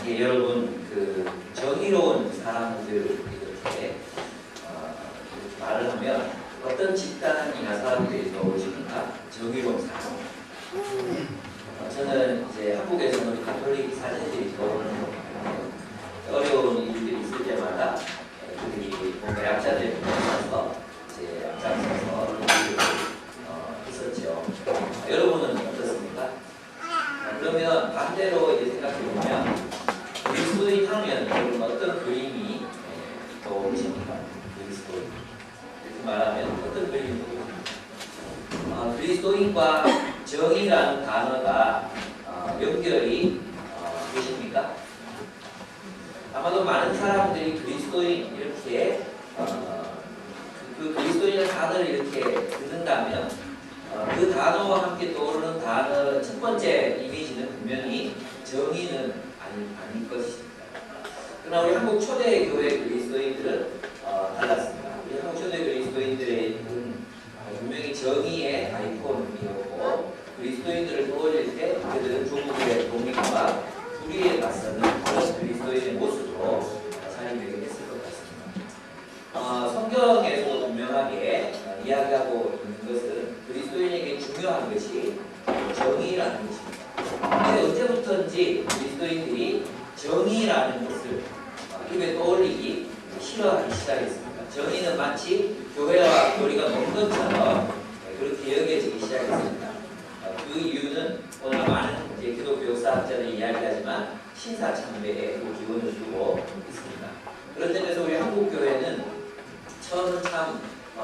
예, 여러분 그 정의로운 사람들 이렇게 말을 하면 어떤 집단이나 사람들이 떠오르십니까? 정의로운 사람. 저는 이제 한국에서는 우리 가톨릭 사제들이 떠오르는 거거든요. 어려운 일들이 있을 때마다 그들이 뭔가 약자들 보면서 이제 앞장서서 일을 했었죠. 여러분은 어떻습니까? 그러면 반대로 이제 생각해 보면 그리스도인 하면 여러분 어떤 그림이 떠오르십니까? 그리스도인 이렇게 말하면 어떤 그림이 떠오르십니까? 그리스도인과 정의라는 단어가 연결이 되십니까? 아마도 많은 사람들이 그리스도인 이렇게 그 그리스도인의 단어를 이렇게 듣는다면 그 단어와 함께 떠오르는 단어 첫 번째 이미지는 분명히 정의는 아닐 것입니다. 그러나 우리 한국 초대교회 그리스도인들은 달랐습니다. 우리 한국 초대 그리스도인들의 분명히 정의의 아이콘이었고 그리스도인들을 떠올릴 때 그들은 조국의 독립과 불의에 맞서는 그런 그리스도인의 모습으로 자리매김 했을 것 같습니다. 성경에서도 분명하게 이야기하고 있는 것은 그리스도인에게 중요한 것이 정의라는 것입니다. 근데 언제부터인지 그리스도인들이 정의라는 것을 입에 떠올리기 싫어하기 시작했습니다. 정의는 마치 교회와 거리가 먼 것처럼 그렇게 여겨지기 시작했습니다. 그 이유는 오늘 많은 기독교 역사학자들이 이야기하지만 신사참배에 기원을 두고 있습니다. 그런 점에서 우리 한국교회는 처음은 참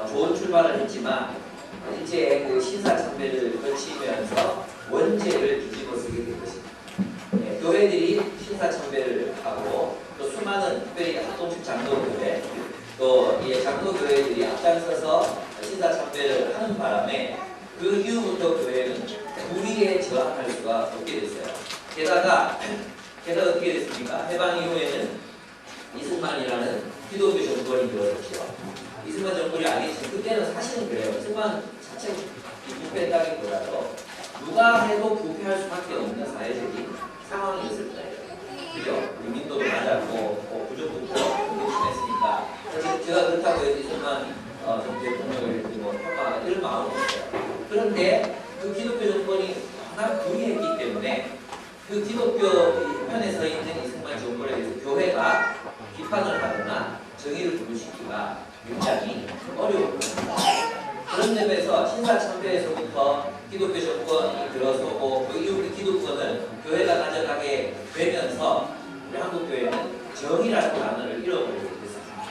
좋은 출발을 했지만 이제 그 신사참배를 거치면서 원죄를 뒤집어쓰게 된 것입니다. 교회들이 신사참배를 하고 또 수많은 특별히 합동식 장로교회 또 장로교회들이 앞장서서 신사참배를 하는 바람에 그 이후부터 교회는 불의에 저항할 수가 없게 됐어요. 게다가 어떻게 됐습니까? 해방 이후에는 이승만이라는 기독교 정권이 들어섰죠. 이승만 정권이 아니지 그때는 사실은 그래요. 이승만 자체 부패했다기보다도 누가 해도 부패할 수밖에 없는 사회적인 상황이었을 거예요. 그죠? 민도도 맞았고 부족부터 심했으니까 제가 그렇다고 해서 이승만 전 대통령을 평가 이런 마음은 없어요. 그런데 그 기독교 정권이 워낙 불의했기 때문에 그 기독교 편에 서 있는 이승만 정권에 대해서 교회가 비판을 하거나 정의를 부르시기가 굉장히 어려웠습니다. 그런 점에서 신사참배에서부터 기독교 정권이 들어서고 그 이후 기독권을 교회가 가져가게 되면서 우리 한국교회는 정의라는 단어를 잃어버리게 됐습니다.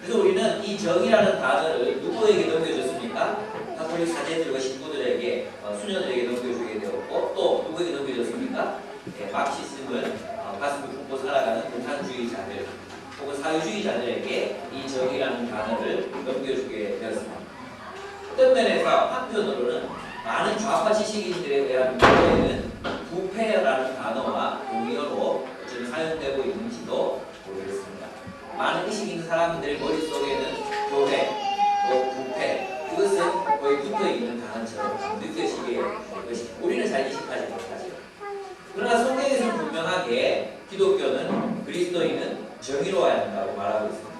그래서 우리는 이 정의라는 단어를 누구에게 넘겨줬습니까? 가톨릭 사제들과 신부들에게 수녀들에게 넘겨주게 되었고 또 누구에게 넘겨줬습니까? 막시즘을 가슴을 품고 살아가는 공산주의자들 혹은 사회주의자들에게 이 정의라는 단어를 넘겨주게 되었습니다. 어떤 면에서 한편으로는 많은 좌파 지식인들에 의한 교회는 부패라는 단어와 동의어로 지금 사용되고 있는지도 모르겠습니다. 많은 의식 있는 사람들 머릿속에는 교회, 또 부패 이것은 거의 붙어있는 단어처럼 느껴지게 될 것입니다. 우리는 잘 인식하지 못하죠. 그러나 성경에서는 분명하게 기독교는 그리스도인은 정의로워야 한다고 말하고 있습니다.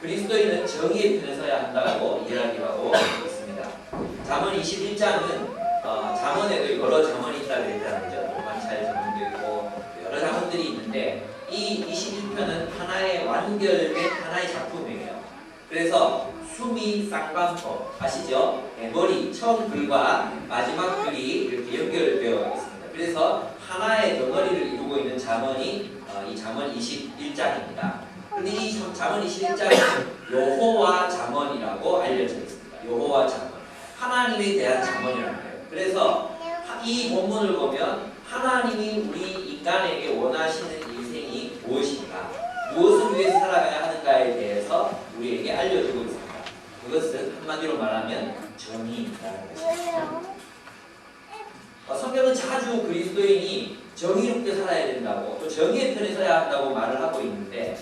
그리스도인은 정의의 편에 서야 한다고 이야기하고 있습니다. 잠언 21장은 잠언에도 여러 잠언이 있다고 했잖아요. 관찰 잠언도 있고 여러 잠언들이 있는데 이 21편은 하나의 완결된 하나의 작품이에요. 그래서 수미 쌍관법 아시죠? 머리 처음 글과 마지막 글이 이렇게 연결되어 있습니다. 그래서 하나의 덩어리를 이루고 있는 잠언이 이 잠언 21장입니다. 그런데 이 잠언 21장은 여호와 잠언이라고 알려져 있습니다. 여호와 잠언, 하나님에 대한 잠언이라는 거예요. 그래서 이 본문을 보면 하나님이 우리 인간에게 원하시는 인생이 무엇인가, 무엇을 위해서 살아가야 하는가에 대해서 우리에게 알려주고 있습니다. 그것은 한마디로 말하면 정의라는 것입니다. 성경은 자주 그리스도인이 정의롭게 살아야 된다고 또 정의의 편에 서야 한다고 말을 하고 있는데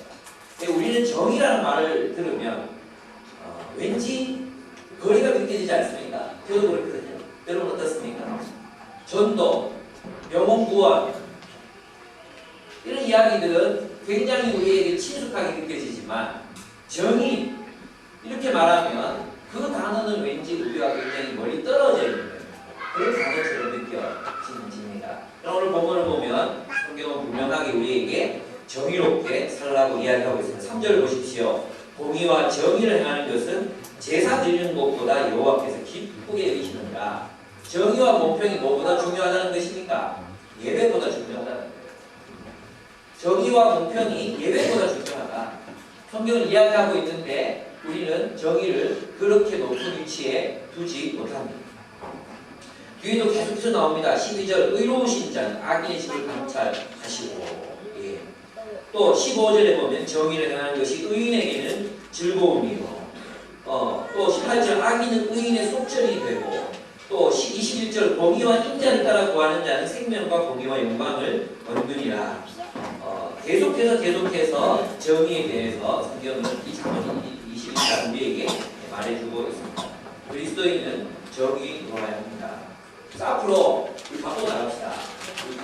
우리는 정의라는 말을 들으면 왠지 거리가 느껴지지 않습니까? 저도 그렇거든요. 여러분 어떻습니까? 전도, 병원 구원 이런 이야기 이야기들은 굉장히 우리에게 친숙하게 느껴지지만 정의 이렇게 말하면 그 단어는 왠지 우리와 굉장히 멀리 떨어져 있는 그런 단어처럼 느껴집니다. 오늘 본문을 보면 성경은 분명하게 우리에게 정의롭게 살라고 이야기하고 있습니다. 3절 보십시오. 공의와 정의를 행하는 것은 제사 드리는 것보다 여호와께서 기쁘게 여기시느니라. 정의와 공평이 뭐보다 중요하다는 것입니까? 예배보다 중요하다는 거예요. 정의와 공평이 예배보다 중요하다. 성경을 이야기하고 있는데 우리는 정의를 그렇게 높은 위치에 두지 못합니다. 뒤에도 계속해서 나옵니다. 12절 의로우신 자는 악인의 집을 감찰하시고, 예. 또 15절에 보면 정의를 행하는 것이 의인에게는 즐거움이요. 또 18절 악인은 의인의 속절이 되고, 또 21절 공의와 인자를 따라 구하는 자는 생명과 공의와 영광을 얻느니라. 계속해서 정의에 대해서 성경은 이 자문 21절 우리에게 말해주고 있습니다. 그리스도인은 정의로워야 합니다. 앞으로 우리 바꿔 나갑시다.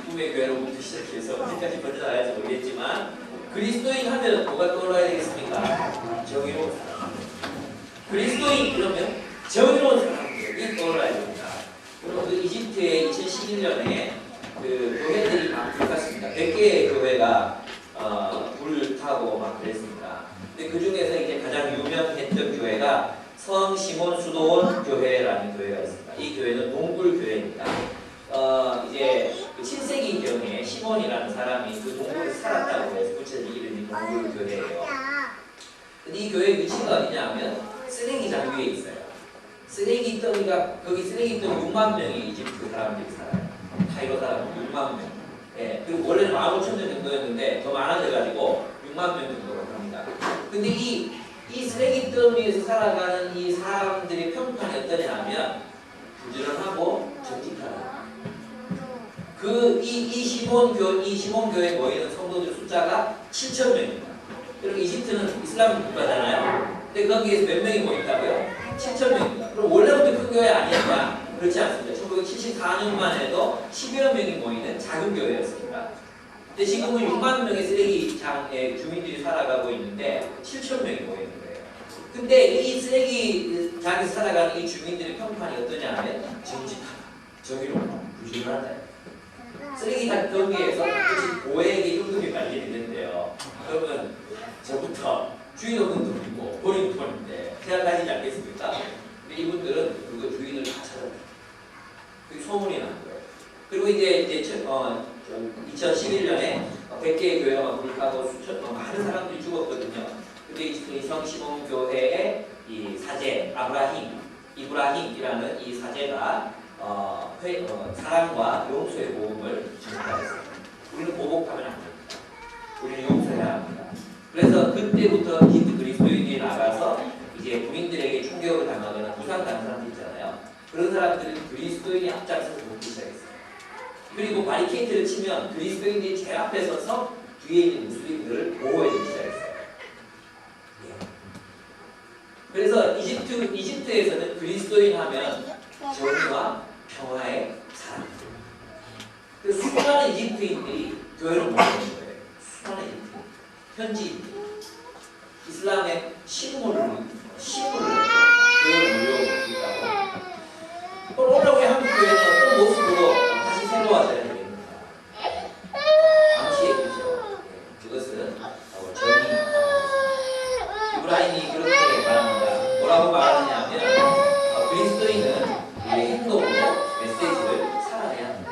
꿈의 교회로부터 시작해서 언제까지 번져나갈지 모르겠지만 그리스도인 하면 뭐가 떠올라야 되겠습니까? 정의로운 사람. 그리스도인 그러면 정의로운 사람이 떠올라야 됩니다. 그리고 그 이집트의 2011년에 그 교회들이 막 불탔습니다. 100개의 교회가 불타고 막 그랬습니다. 근데 그 중에서 이제 가장 유명했던 교회가 성 시몬 수도원 교회라는 교회가 있습니다. 이 교회는 동굴 교회입니다. 이제 7세기경에 시몬이라는 사람이 그 동굴에 살았다고 해서 붙여진 이름이 동굴 교회예요. 근데 이 교회 위치가 어디냐 하면 쓰레기장 위에 있어요. 쓰레기덩이가 거기 쓰레기덩이 6만 명의 이집트 사람들이 살아요. 카이로 사람 6만 명. 예, 그리고 원래는 15,000명 정도였는데 더 많아져가지고 6만 명 정도로 합니다. 근데 이 쓰레기더미에서 살아가는 이 사람들의 평판이 어떠냐 하면 부지런하고 정직하다. 이 시몬교회에 모이는 성도들 숫자가 7,000명입니다. 그리고 이집트는 이슬람 국가잖아요. 근데 거기에서 몇 명이 모인다고요? 7,000명입니다. 그럼 원래부터 큰 교회 아니었냐? 그렇지 않습니다. 1974년만 해도 10여 명이 모이는 작은 교회였습니다. 근데 지금은 6만 명의 쓰레기장에 주민들이 살아가고 있는데 7,000명이 모이는 거예요. 근데 이 쓰레기장에 살아가는 이 주민들의 평판이 어떠냐 하면 정직하다, 정의롭다, 부지런하다. 쓰레기장 경계에서 고액의 임금이 발견되는데요. 그러면 저부터 주인 없는 돈이고 버린 돈인데 생각하시지 않겠습니까? 근데 이분들은 그거 주인을 다 찾아요. 그게 소문이 난 거예요. 그리고 이제 2011년에 100개의 교회가 불타고 많은 사람들이 죽었거든요. 근데 이 성시몬 교회의 이 사제 이브라힘이라는 이 사제가 사랑과 용서의 복음을 전파했어요. 우리는 보복하면 안 됩니다. 우리는 용서해야 합니다. 그래서 그때부터 이집트 그리스도인들이 나가서 이제 군인들에게 총격을 당하거나 부상당한 사람들 있잖아요. 그런 사람들은 그리스도인이 앞장서서 돕기 시작했어요. 그리고 바리케이트를 치면 그리스도인들이 제일 앞에 서서 뒤에 있는 무슬림들을 보호해주기 시작했어요. 예. 그래서 이집트에서는 그리스도인 하면 정의와 평화의 사람. 그래서 수많은 이집트인들이 교회로 모이는 거예요. 수많은 이집트인. 현지 이슬람의 신물을 교회로 모여있다고. 또 오늘의 한국 교회는 어떤 모습으로 다시 새로워져야 되겠는가? 암시해 주죠. 그것은 정의. 이브라임이 그렇게 말합니다. 뭐라고 말하느냐면 그리스도인은 우리의 행동으로 메시지를 살아내야 합니다.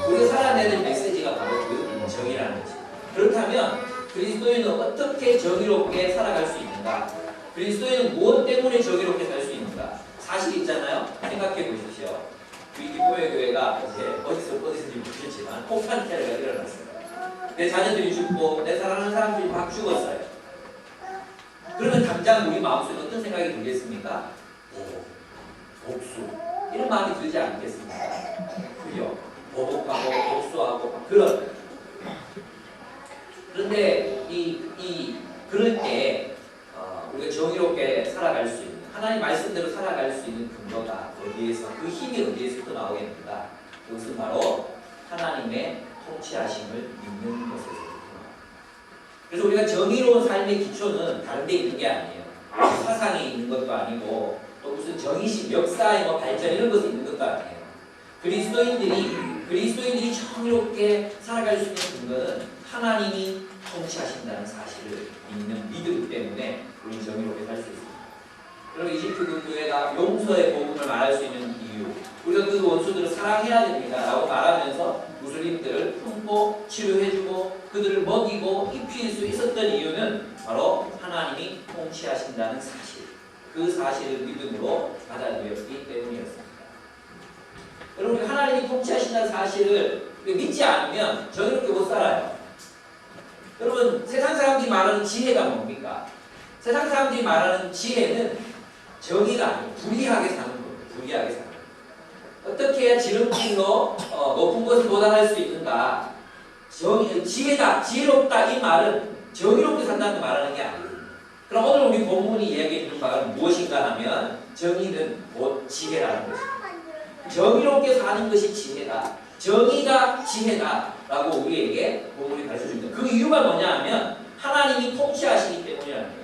우리가 살아내는 메시지가 바로 그 정의라는 것입니다. 그렇다면 그리스도인은 어떻게 정의롭게 살아갈 수 있는가? 그리스도인은 무엇 때문에 정의롭게 살 수 있는가? 사실 있잖아요. 생각해 보십시오. 우리 기쁨의 교회가 이제 어디서인지 모르겠지만 폭탄 테러가 일어났어요. 내 자녀들이 죽고 내 사랑하는 사람들이 막 죽었어요. 그러면 당장 우리 마음속에 어떤 생각이 들겠습니까? 복수 이런 마음이 들지 않겠습니까? 그죠? 보복하고 복수하고 그런. 그런데 그럴 때 우리가 정의롭게 살아갈 수 있는 하나님 말씀대로 살아갈 수 있는 근거가 어디에서 그 힘이 어디에서부터 나오겠는가? 그것은 바로 하나님의 통치하심을 믿는 것에서입니다. 그래서 우리가 정의로운 삶의 기초는 다른 데 있는 게 아니에요. 사상에 있는 것도 아니고 또 무슨 정의식, 역사의 뭐 발전 이런 것이 있는 것도 아니에요. 그리스도인들이 정의롭게 살아갈 수 있는 근거는 하나님이 통치하신다는 사실을 믿는 믿음 때문에 우리는 정의롭게 살 수 있습니다. 여러분 이집트 그 교회가 용서의 복음을 말할 수 있는 이유, 우리가 그 원수들을 사랑해야 됩니다 라고 말하면서 무슬림들을 품고 치료해주고 그들을 먹이고 입힐 수 있었던 이유는 바로 하나님이 통치하신다는 사실, 그 사실을 믿음으로 받아들였기 때문이었습니다. 여러분 하나님이 통치하신다는 사실을 믿지 않으면 정의롭게 못 살아요. 여러분 세상 사람들이 말하는 지혜가 뭡니까? 세상 사람들이 말하는 지혜는 정의가 아니고 불의하게 사는 거예요. 불의하게 사는 거예요. 어떻게 해야 지름길로 높은 곳에 도달할 수 있는가? 지혜다, 지혜롭다 이 말은 정의롭게 산다는 말하는 게 아니에요. 그럼 오늘 우리 본문이 이야기해 주는 바가 무엇인가 하면 정의는 곧 지혜라는 것입니다. 정의롭게 사는 것이 지혜다. 정의가 지혜다. 라고 우리에게 본문이 가르쳐줍니다. 그 이유가 뭐냐 하면 하나님이 통치하시기 때문이라는 거예요.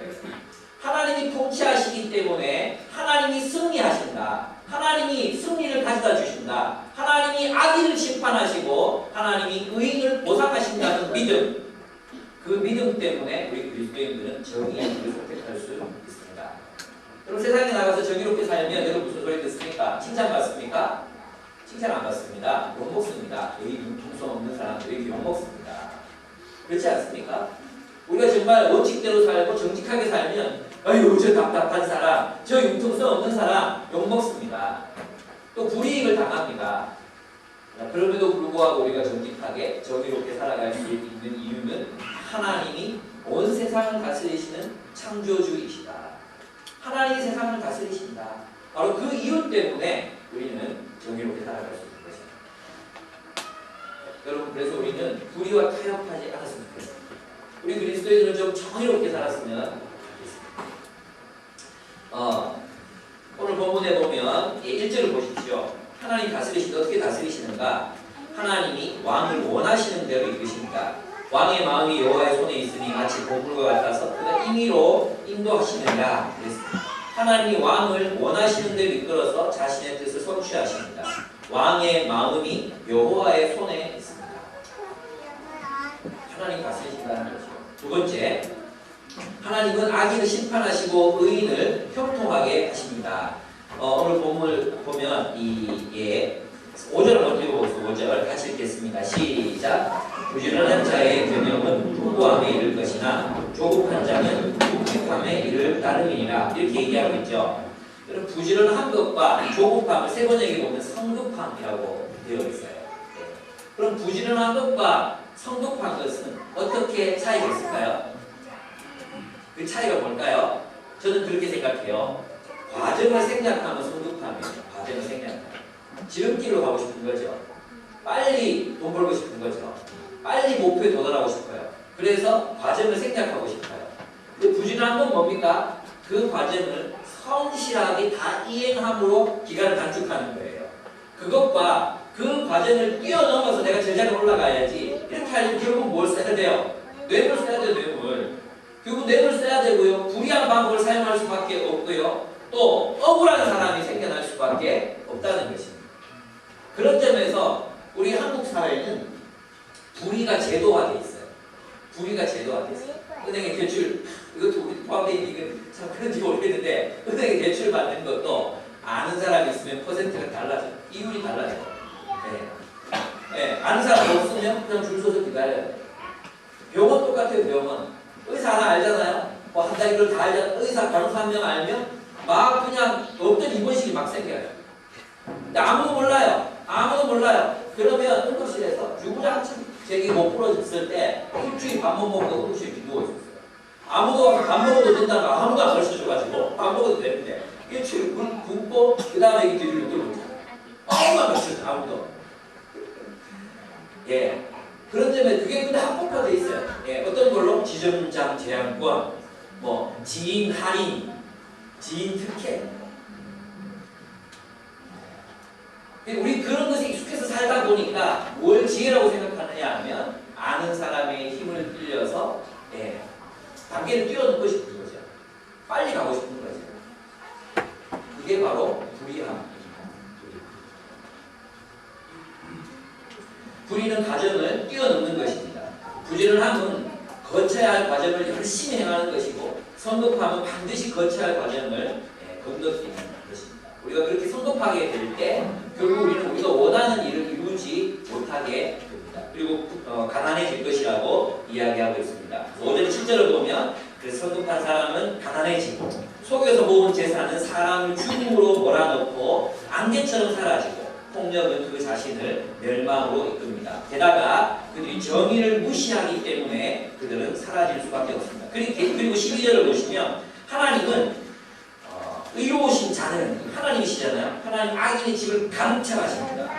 하나님이 통치하시기 때문에 하나님이 승리하신다. 하나님이 승리를 가져다 주신다. 하나님이 악인을 심판하시고 하나님이 의인을 보상하신다는 믿음. 그 믿음 때문에 우리 그리스도인들은 정의의 길을 선택할 수 있습니다. 여러분 세상에 나가서 정의롭게 살면 여러분 무슨 소리 듣습니까? 칭찬받습니까? 칭찬 안 받습니다. 욕먹습니다. 여기 융통성 없는 사람들이 욕먹습니다. 그렇지 않습니까? 우리가 정말 원칙대로 살고 정직하게 살면 아유 저 답답한 사람, 저 융통성 없는 사람 욕먹습니다. 또 불이익을 당합니다. 그럼에도 불구하고 우리가 정직하게 정의롭게 살아갈 수 있는 이유는 하나님이 온 세상을 다스리시는 창조주이시다. 하나님이 세상을 다스리신다. 바로 그 이유 때문에 우리는 정의롭게 살아갈 수 있는 것입니다. 여러분 그래서 우리는 불의와 타협하지 않았으면 좋겠습니다. 우리 그리스도인들은 좀 정의롭게 살았으면 좋겠습니다. 오늘 본문에 보면 1절을 보십시오. 하나님 다스리시는데 어떻게 다스리시는가? 하나님이 왕을 원하시는 대로 이끄십니다. 왕의 마음이 여호와의 손에 있으니 마치 보물과 같아서 그가 임의로 인도하시느니라. 하나님이 왕을 원하시는 대로 이끌어서 자신의 뜻을 성취하십니다. 왕의 마음이 여호와의 손에 있습니다. 하나님 다스리신다는 거죠. 두 번째, 하나님은 악인을 심판하시고 의인을 형통하게 하십니다. 오늘 본문을 보면 5절을 먼저 읽어보세요. 5절 같이 읽겠습니다. 시작. 부지런한 자의 변명은 부고함에 이를 것이나 조급한 자는 묵직함에 이를 따름이니라. 이렇게 얘기하고 있죠. 여러분 부지런한 것과 조급함을 세 번역에 보면 성급함이라고 되어 있어요. 그럼 부지런한 것과 성급한 것은 어떻게 차이가 있을까요? 그 차이가 뭘까요? 저는 그렇게 생각해요. 과정을 생략하면 성급함이에요. 과정을 생략하면 지름길로 가고 싶은 거죠. 빨리 돈 벌고 싶은 거죠. 빨리 목표에 도달하고 싶어요. 그래서 과정을 생략하고 싶어요. 근데 부지런한 건 뭡니까? 그 과정을 성실하게 다 이행함으로 기간을 단축하는 거예요. 그것과 그 과정을 뛰어넘어서 내가 제자리에 올라가야지 이렇게 하려면 결국 뭘 써야 돼요? 뇌물 써야 돼요. 뇌물. 결국 뇌물 써야 되고요. 불의한 방법을 사용할 수밖에 없고요. 또 억울한 사람이 생겨날 수밖에 없다는 것입니다. 그런 점에서 우리 한국 사회는 불의가 제도화되어 있어요. 불의가 제도화되어 있어요. 은행에 대출, 이것도 우리 포함되어 있는 이게 참 그런지 모르겠는데 은행에 대출 받는 것도 아는 사람이 있으면 퍼센트가 달라져요. 이율이 달라져요. 아는 사람 없으면 그냥 줄 서서 기다려야 돼요. 병원 똑같아요. 병원. 의사 하나 알잖아요. 뭐 한 달 이걸 다 알잖아요. 의사 간호사 한 명 알면 막 그냥 없던 입원식이 막 생겨요. 근데 아무도 몰라요. 아무도 몰라요. 그러면 응급실에서 주구장창 제기 못 풀어졌을 때 일주일 밥 못 먹고 응급실에 누워있었어요. 아무도 밥 먹어도 된다고 아무도 안 가르쳐줘가지고 밥 먹어도 되는데 일주일 굶고 그 다음에 이 뒤를 못 잡아요. 아무도 안 가르쳐줘요. 아무도. 그런 점에 그게 근데 합법화되어 있어요. 어떤 걸로? 지점장 제한권, 뭐 지인 할인, 지인 특혜. 우리 그런 것에 익숙해서 살다 보니까 뭘 지혜라고 생각하느냐 하면 아는 사람의 힘을 빌려서 과정을 뛰어넘는 것입니다. 부지런함은 거쳐야 할 과정을 열심히 행하는 것이고 성급함은 반드시 거쳐야 할 과정을 건너뛰는 것입니다. 우리가 그렇게 성급하게 될 때 결국 우리는 우리가 원하는 일을 이루지 못하게 됩니다. 그리고 가난해질 것이라고 이야기하고 있습니다. 5절 7절을 보면 그래서 성급한 사람은 가난해지고 속여서 모은 재산은 사람을 죽음으로 몰아넣고 안개처럼 사라지고 폭력은 그 자신을 멸망으로 이끕니다. 게다가 그들이 정의를 무시하기 때문에 그들은 사라질 수밖에 없습니다. 그리고 12절을 보시면 하나님은 의로우신 자는 하나님이시잖아요. 하나님 악인의 집을 가득 차가십니다.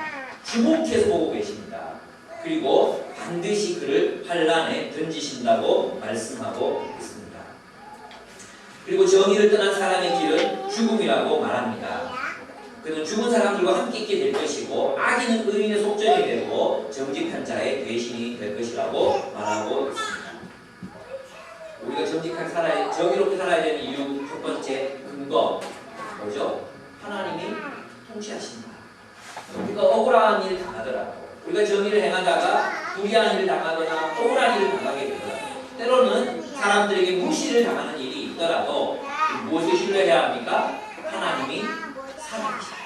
주목해서 보고 계십니다. 그리고 반드시 그를 환난에 던지신다고 말씀하고 있습니다. 그리고 정의를 떠난 사람의 길은 죽음이라고 말합니다. 그는 죽은 사람들과 함께 있게 될 것이고 악인은 의인의 속전이 되고 정직한 자의 대신이 될 것이라고 말하고 있습니다. 우리가 정직하게 살아야, 정의롭게 살아야 되는 이유 첫 번째 근거 뭐죠? 하나님이 통치하신다. 우리가 억울한 일을 당하더라도 우리가 정의를 행하다가 불의한 일을 당하거나 억울한 일을 당하게 되더라도 때로는 사람들에게 무시를 당하는 일이 있더라도 무엇을 신뢰해야 합니까? 하나님이 살아계시다.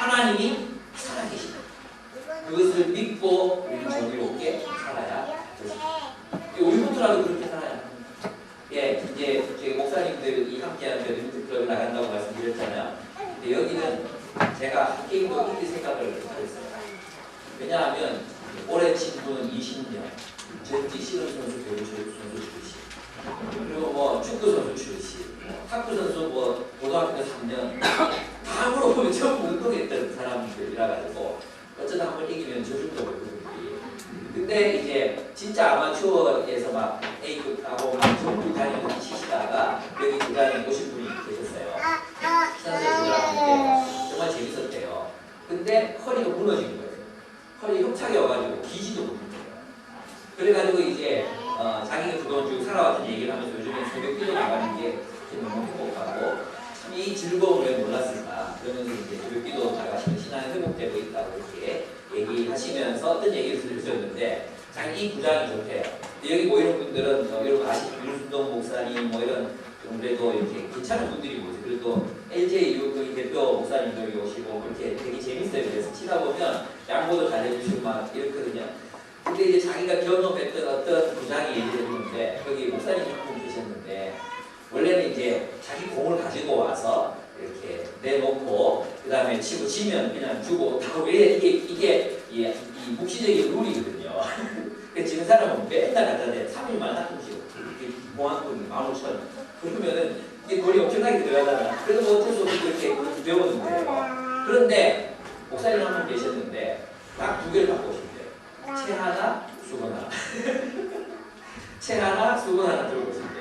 하나님이 살아계시다. 그것을 믿고 우리는 정의롭게 살아야 됩니다. 우리부터라도 그렇게 살아야 합니다. 예, 이제 저희 목사님들이 함께하는 리미트 클럽을 나간다고 말씀드렸잖아요. 근데 여기는 제가 게임도 이렇게 생각을 했어요. 왜냐하면 올해 친구는 20년, 전지 실험 선수, 배구 선수 출신, 그리고 뭐 축구 선수 출신, 탁구 선수 뭐 고등학교 3년 다 물어보면 전부 운동했던 사람들이라 가지고 어쩌다 한번 이기면 저 정도로 그런지. 근데 이제 진짜 아마추어에서 막 A급하고 막 전부 다니면서 치시다가 여기 구단에 오신 분이 계셨어요. 선수들한테 정말 재밌었대요. 근데 허리가 무너진 거예요. 허리 협착이 와가지고 기지도 못한 거예요. 그래가지고 이제 자기가 그동안 쭉 살아왔던 얘기를 하면서 요즘에 새벽 기도 나가는 게 너무 행복하고 참 이 즐거움을 몰랐을까. 그러면서 이제 새벽 기도 나가시면 신앙이 회복되고 있다고 이렇게 얘기하시면서 어떤 얘기를 들으셨는데 자기 이 구장이 좋대요. 근데 여기 모이는 분들은 여러분 아시죠? 윤순동 목사님 뭐 이런 좀 그래도 이렇게 괜찮은 분들이 모이세요. 그리고 LJ 그 대표 목사님들이 오시고 그렇게 되게 재밌어요. 그래서 치다 보면 양보도 잘해주시고 막 이렇거든요. 근데 이제 자기가 경험했던 어떤 구장이 얘기를 해주는데 거기 목사님 한 분 계셨는데 원래는 이제 자기 공을 가지고 와서 이렇게 내놓고 그 다음에 치고 지면 그냥 주고 다 이게 이 묵시적인 룰이거든요. 지는 사람은 맨날 갖다 대 3일만 한통씩 공항돈이 15,000원 그러면은 이게 돈이 엄청나게 들어가잖아. 그래서 뭐 어쩔 수 없이 그렇게 배우는데 그런데 목사님 한 분 계셨는데 딱 2개를 갖고 오신대요. 채 하나, 수건 하나. 채 하나, 수건 하나 들고 오신대요.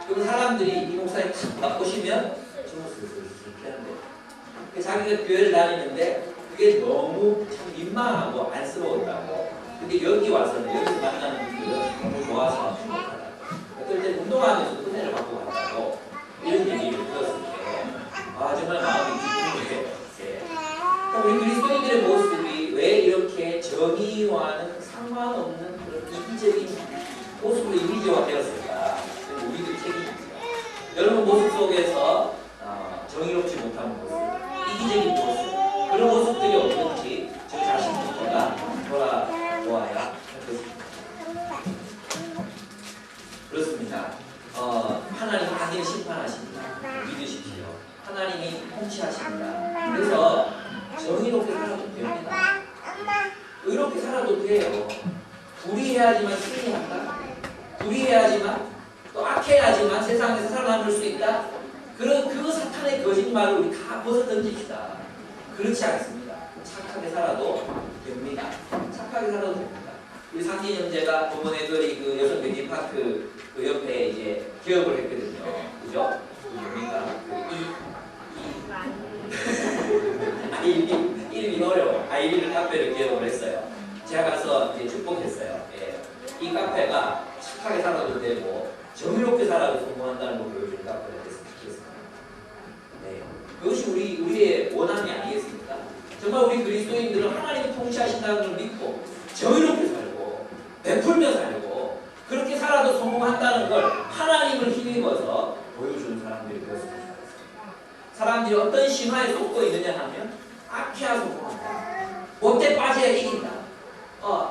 그럼 사람들이 이 목사님 딱 보시면 정말 이렇게 하는데 자기가 교회를 다니는데 그게 너무 참 민망하고 안쓰러웠다고. 근데 여기 와서는 여기서 만나는 분들은 너무 좋아서 행복하다고. 어떨 때 운동하면서도 은혜를 받고 간다고 이런 얘기를 들었을 때 아 정말 마음이 기쁘게 우리 그리스도인들의 모습이 왜 이렇게 정의와는 상관없는 그런 이기적인 모습으로 이미지화 되었을까? 우리들 책임입니다. 여러분 모습 속에서 정의롭지 못한 모습, 이기적인 모습 그런 모습들이 없는지 저 자신부터가 돌아보아야 할 것입니다. 그렇습니다. 하나님 악인을 심판하십니다. 믿으십시오. 하나님이 통치하십니다. 그래서 정의롭게 살아도 됩니다. 의롭게 살아도 돼요. 불의해야지만 승리한다. 불의해야지만 또 악해야지만 세상에서 살아남을 수 있다. 그 사탄의 거짓말을 우리 다 벗어 던집시다. 그렇지 않습니다. 착하게 살아도 됩니다. 착하게 살아도 됩니다. 우리 상진 형제가 저번에 그 여성 벤지파크 그 옆에 이제 개업을 했거든요. 그죠? 뭡니까? 이름이 어려워. 아이비를 카페를 개업을 했어요. 제가 가서 이제 축복했어요. 예. 이 카페가 착하게 살아도 되고 정의롭게 살아도 성공한다는 걸 보여주는 카페가 됐으면 좋겠습니다. 네. 그것이 우리의 원함이 아니겠습니까? 정말 우리 그리스도인들은 하나님이 통치하신다는 걸 믿고 정의롭게 살고 베풀며 살고 그렇게 살아도 성공한다는 걸 하나님을 힘입어서 보여주는 사람들이 되었으면 좋겠습니다. 사람들이 어떤 신화에 속고 있느냐 하면 아키야 성공한다. 못돼 빠져야 이긴다.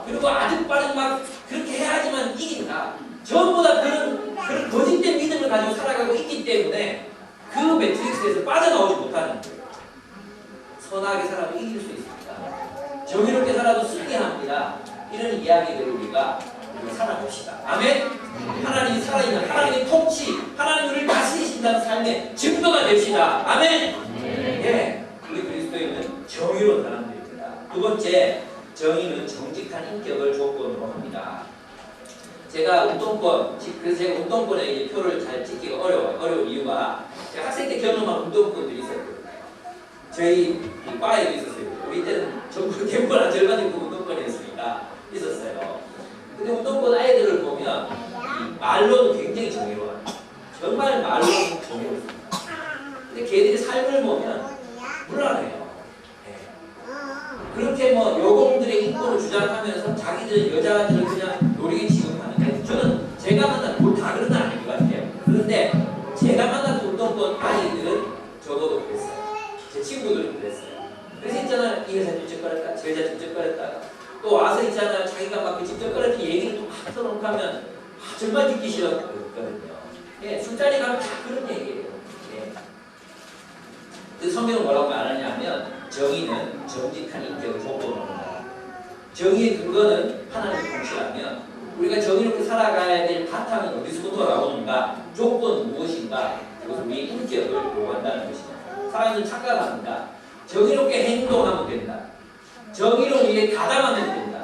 그리고 아득바득 막 그렇게 해야지만 이긴다. 전부 다 그런 거짓된 믿음을 가지고 살아가고 있기 때문에 그 매트릭스에서 빠져나오지 못하는 거예요. 선하게 살아도 이길 수 있습니다. 정의롭게 살아도 승리합니다. 이런 이야기들을 우리가 살아봅시다. 아멘? 하나님이 살아있는 하나님의 통치, 하나님 우리를 다스리신다는 삶의 증거가 됩시다. 아멘? 예, 우리 그리스도인은 정의로운 사람들입니다. 두 번째, 정의는 정직한 인격을 조건으로 합니다. 제가 운동권, 그래서 제가 운동권에 이제 표를 잘 찍기가 어려운 이유가 제가 학생 때 경험한 운동권들이 있었거든요. 저희 과에도 있었어요. 우리 때는 전부 대부분 절반이 운동권이었으니까 있었어요. 근데 운동권 아이들을 보면 말로는 굉장히 정의로워요. 정말 말로는 정의롭습니다. 근데 걔들이 삶을 보면 불안해요. 그렇게 뭐 여공들의 인권을 주장하면서 자기들 여자들을 그냥 노리게 취급하는데 저는 제가 만난 다 그런 건 아닌 것 같아요. 그런데 제가 만난 운동권 아이들은 적어도 그랬어요. 제 친구들은 그랬어요. 그래서 있잖아요. 이 회사 찝쩍거렸다, 저 회사 찝쩍거렸다가 또 와서 있잖아요. 자기가 막 그 찝쩍거렸던 얘기를 또 막 써놓고 하면 정말 듣기 싫었거든요. 예, 술자리 가면 다 그런 얘기예요. 예. 그 성경은 뭐라고 말하냐면 정의는 정직한 인격을 조건으로 한다. 정의의 근거는 하나님의 통치라면 우리가 정의롭게 살아가야 될 바탕은 어디서부터 나오는가? 조건은 무엇인가? 그것은 우리의 인격을 요구한다는 것입니다. 사람들은 착각합니다. 정의롭게 행동하면 된다. 정의를 위해 가담하면 된다.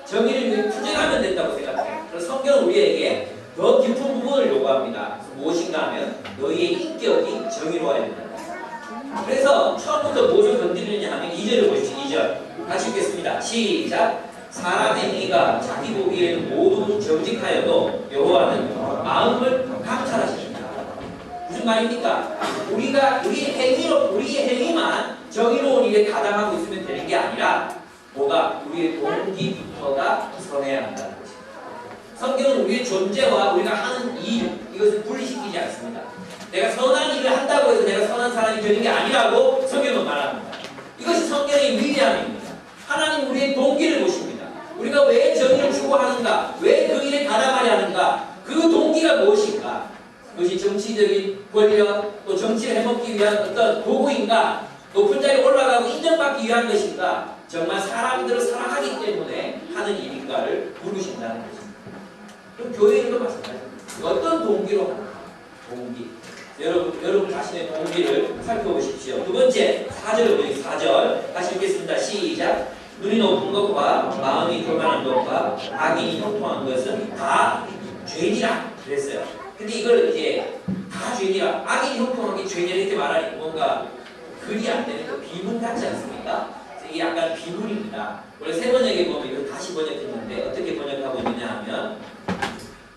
정의를 위해 투쟁하면 된다고 생각해요. 그래서 성경은 우리에게 더 깊은 부분을 요구합니다. 무엇인가 하면 너희의 인격이 정의로워야 된다. 그래서 처음부터 무엇을 건드리느냐 하면 2절을 보십시오. 2절 같이 읽겠습니다. 시작. 사람의 행위가 자기 보기에는 모두 정직하여도 여호와는 마음을 감찰하십니다. 무슨 말입니까? 우리의 행위만 정의로운 일에 가담하고 있으면 되는 게 아니라 뭐가 우리의 동기부터가 선해야 한다는 것입니다. 성경은 우리의 존재와 우리가 하는 일 이것을 분리시키지 않습니다. 내가 선한 일을 한다고 해서 내가 선한 사람이 되는 게 아니라고 성경은 말합니다. 이것이 성경의 위대함입니다. 하나님 우리의 동기를 보십니다. 우리가 왜 정의를 추구하는가? 왜 그 일에 가담하려 하는가? 그 동기가 무엇인가? 그것이 정치적인 권력, 또 정치를 해먹기 위한 어떤 도구인가? 높은 자리에 올라가고 인정받기 위한 것인가? 정말 사람들을 사랑하기 때문에 하는 일인가를 물으신다는 것입니다. 그럼 교회도 마찬가지입니다. 어떤 동기로 하는가? 동기. 여러분 자신의 동기를 살펴보십시오. 두 번째, 4절, 4절. 다시 읽겠습니다. 시작. 눈이 높은 것과 마음이 교만한 것과 악인이 형통한 것은 다 죄니라 그랬어요. 근데 이걸 이제 다 죄니라, 악인이 형통한 게 죄니라 이렇게 말하니까 뭔가 글이 안 되는 거 비문 같지 않습니까? 이게 약간 비문입니다. 원래 새 번역에 보면 이걸 다시 번역했는데 어떻게 번역하고 있느냐 하면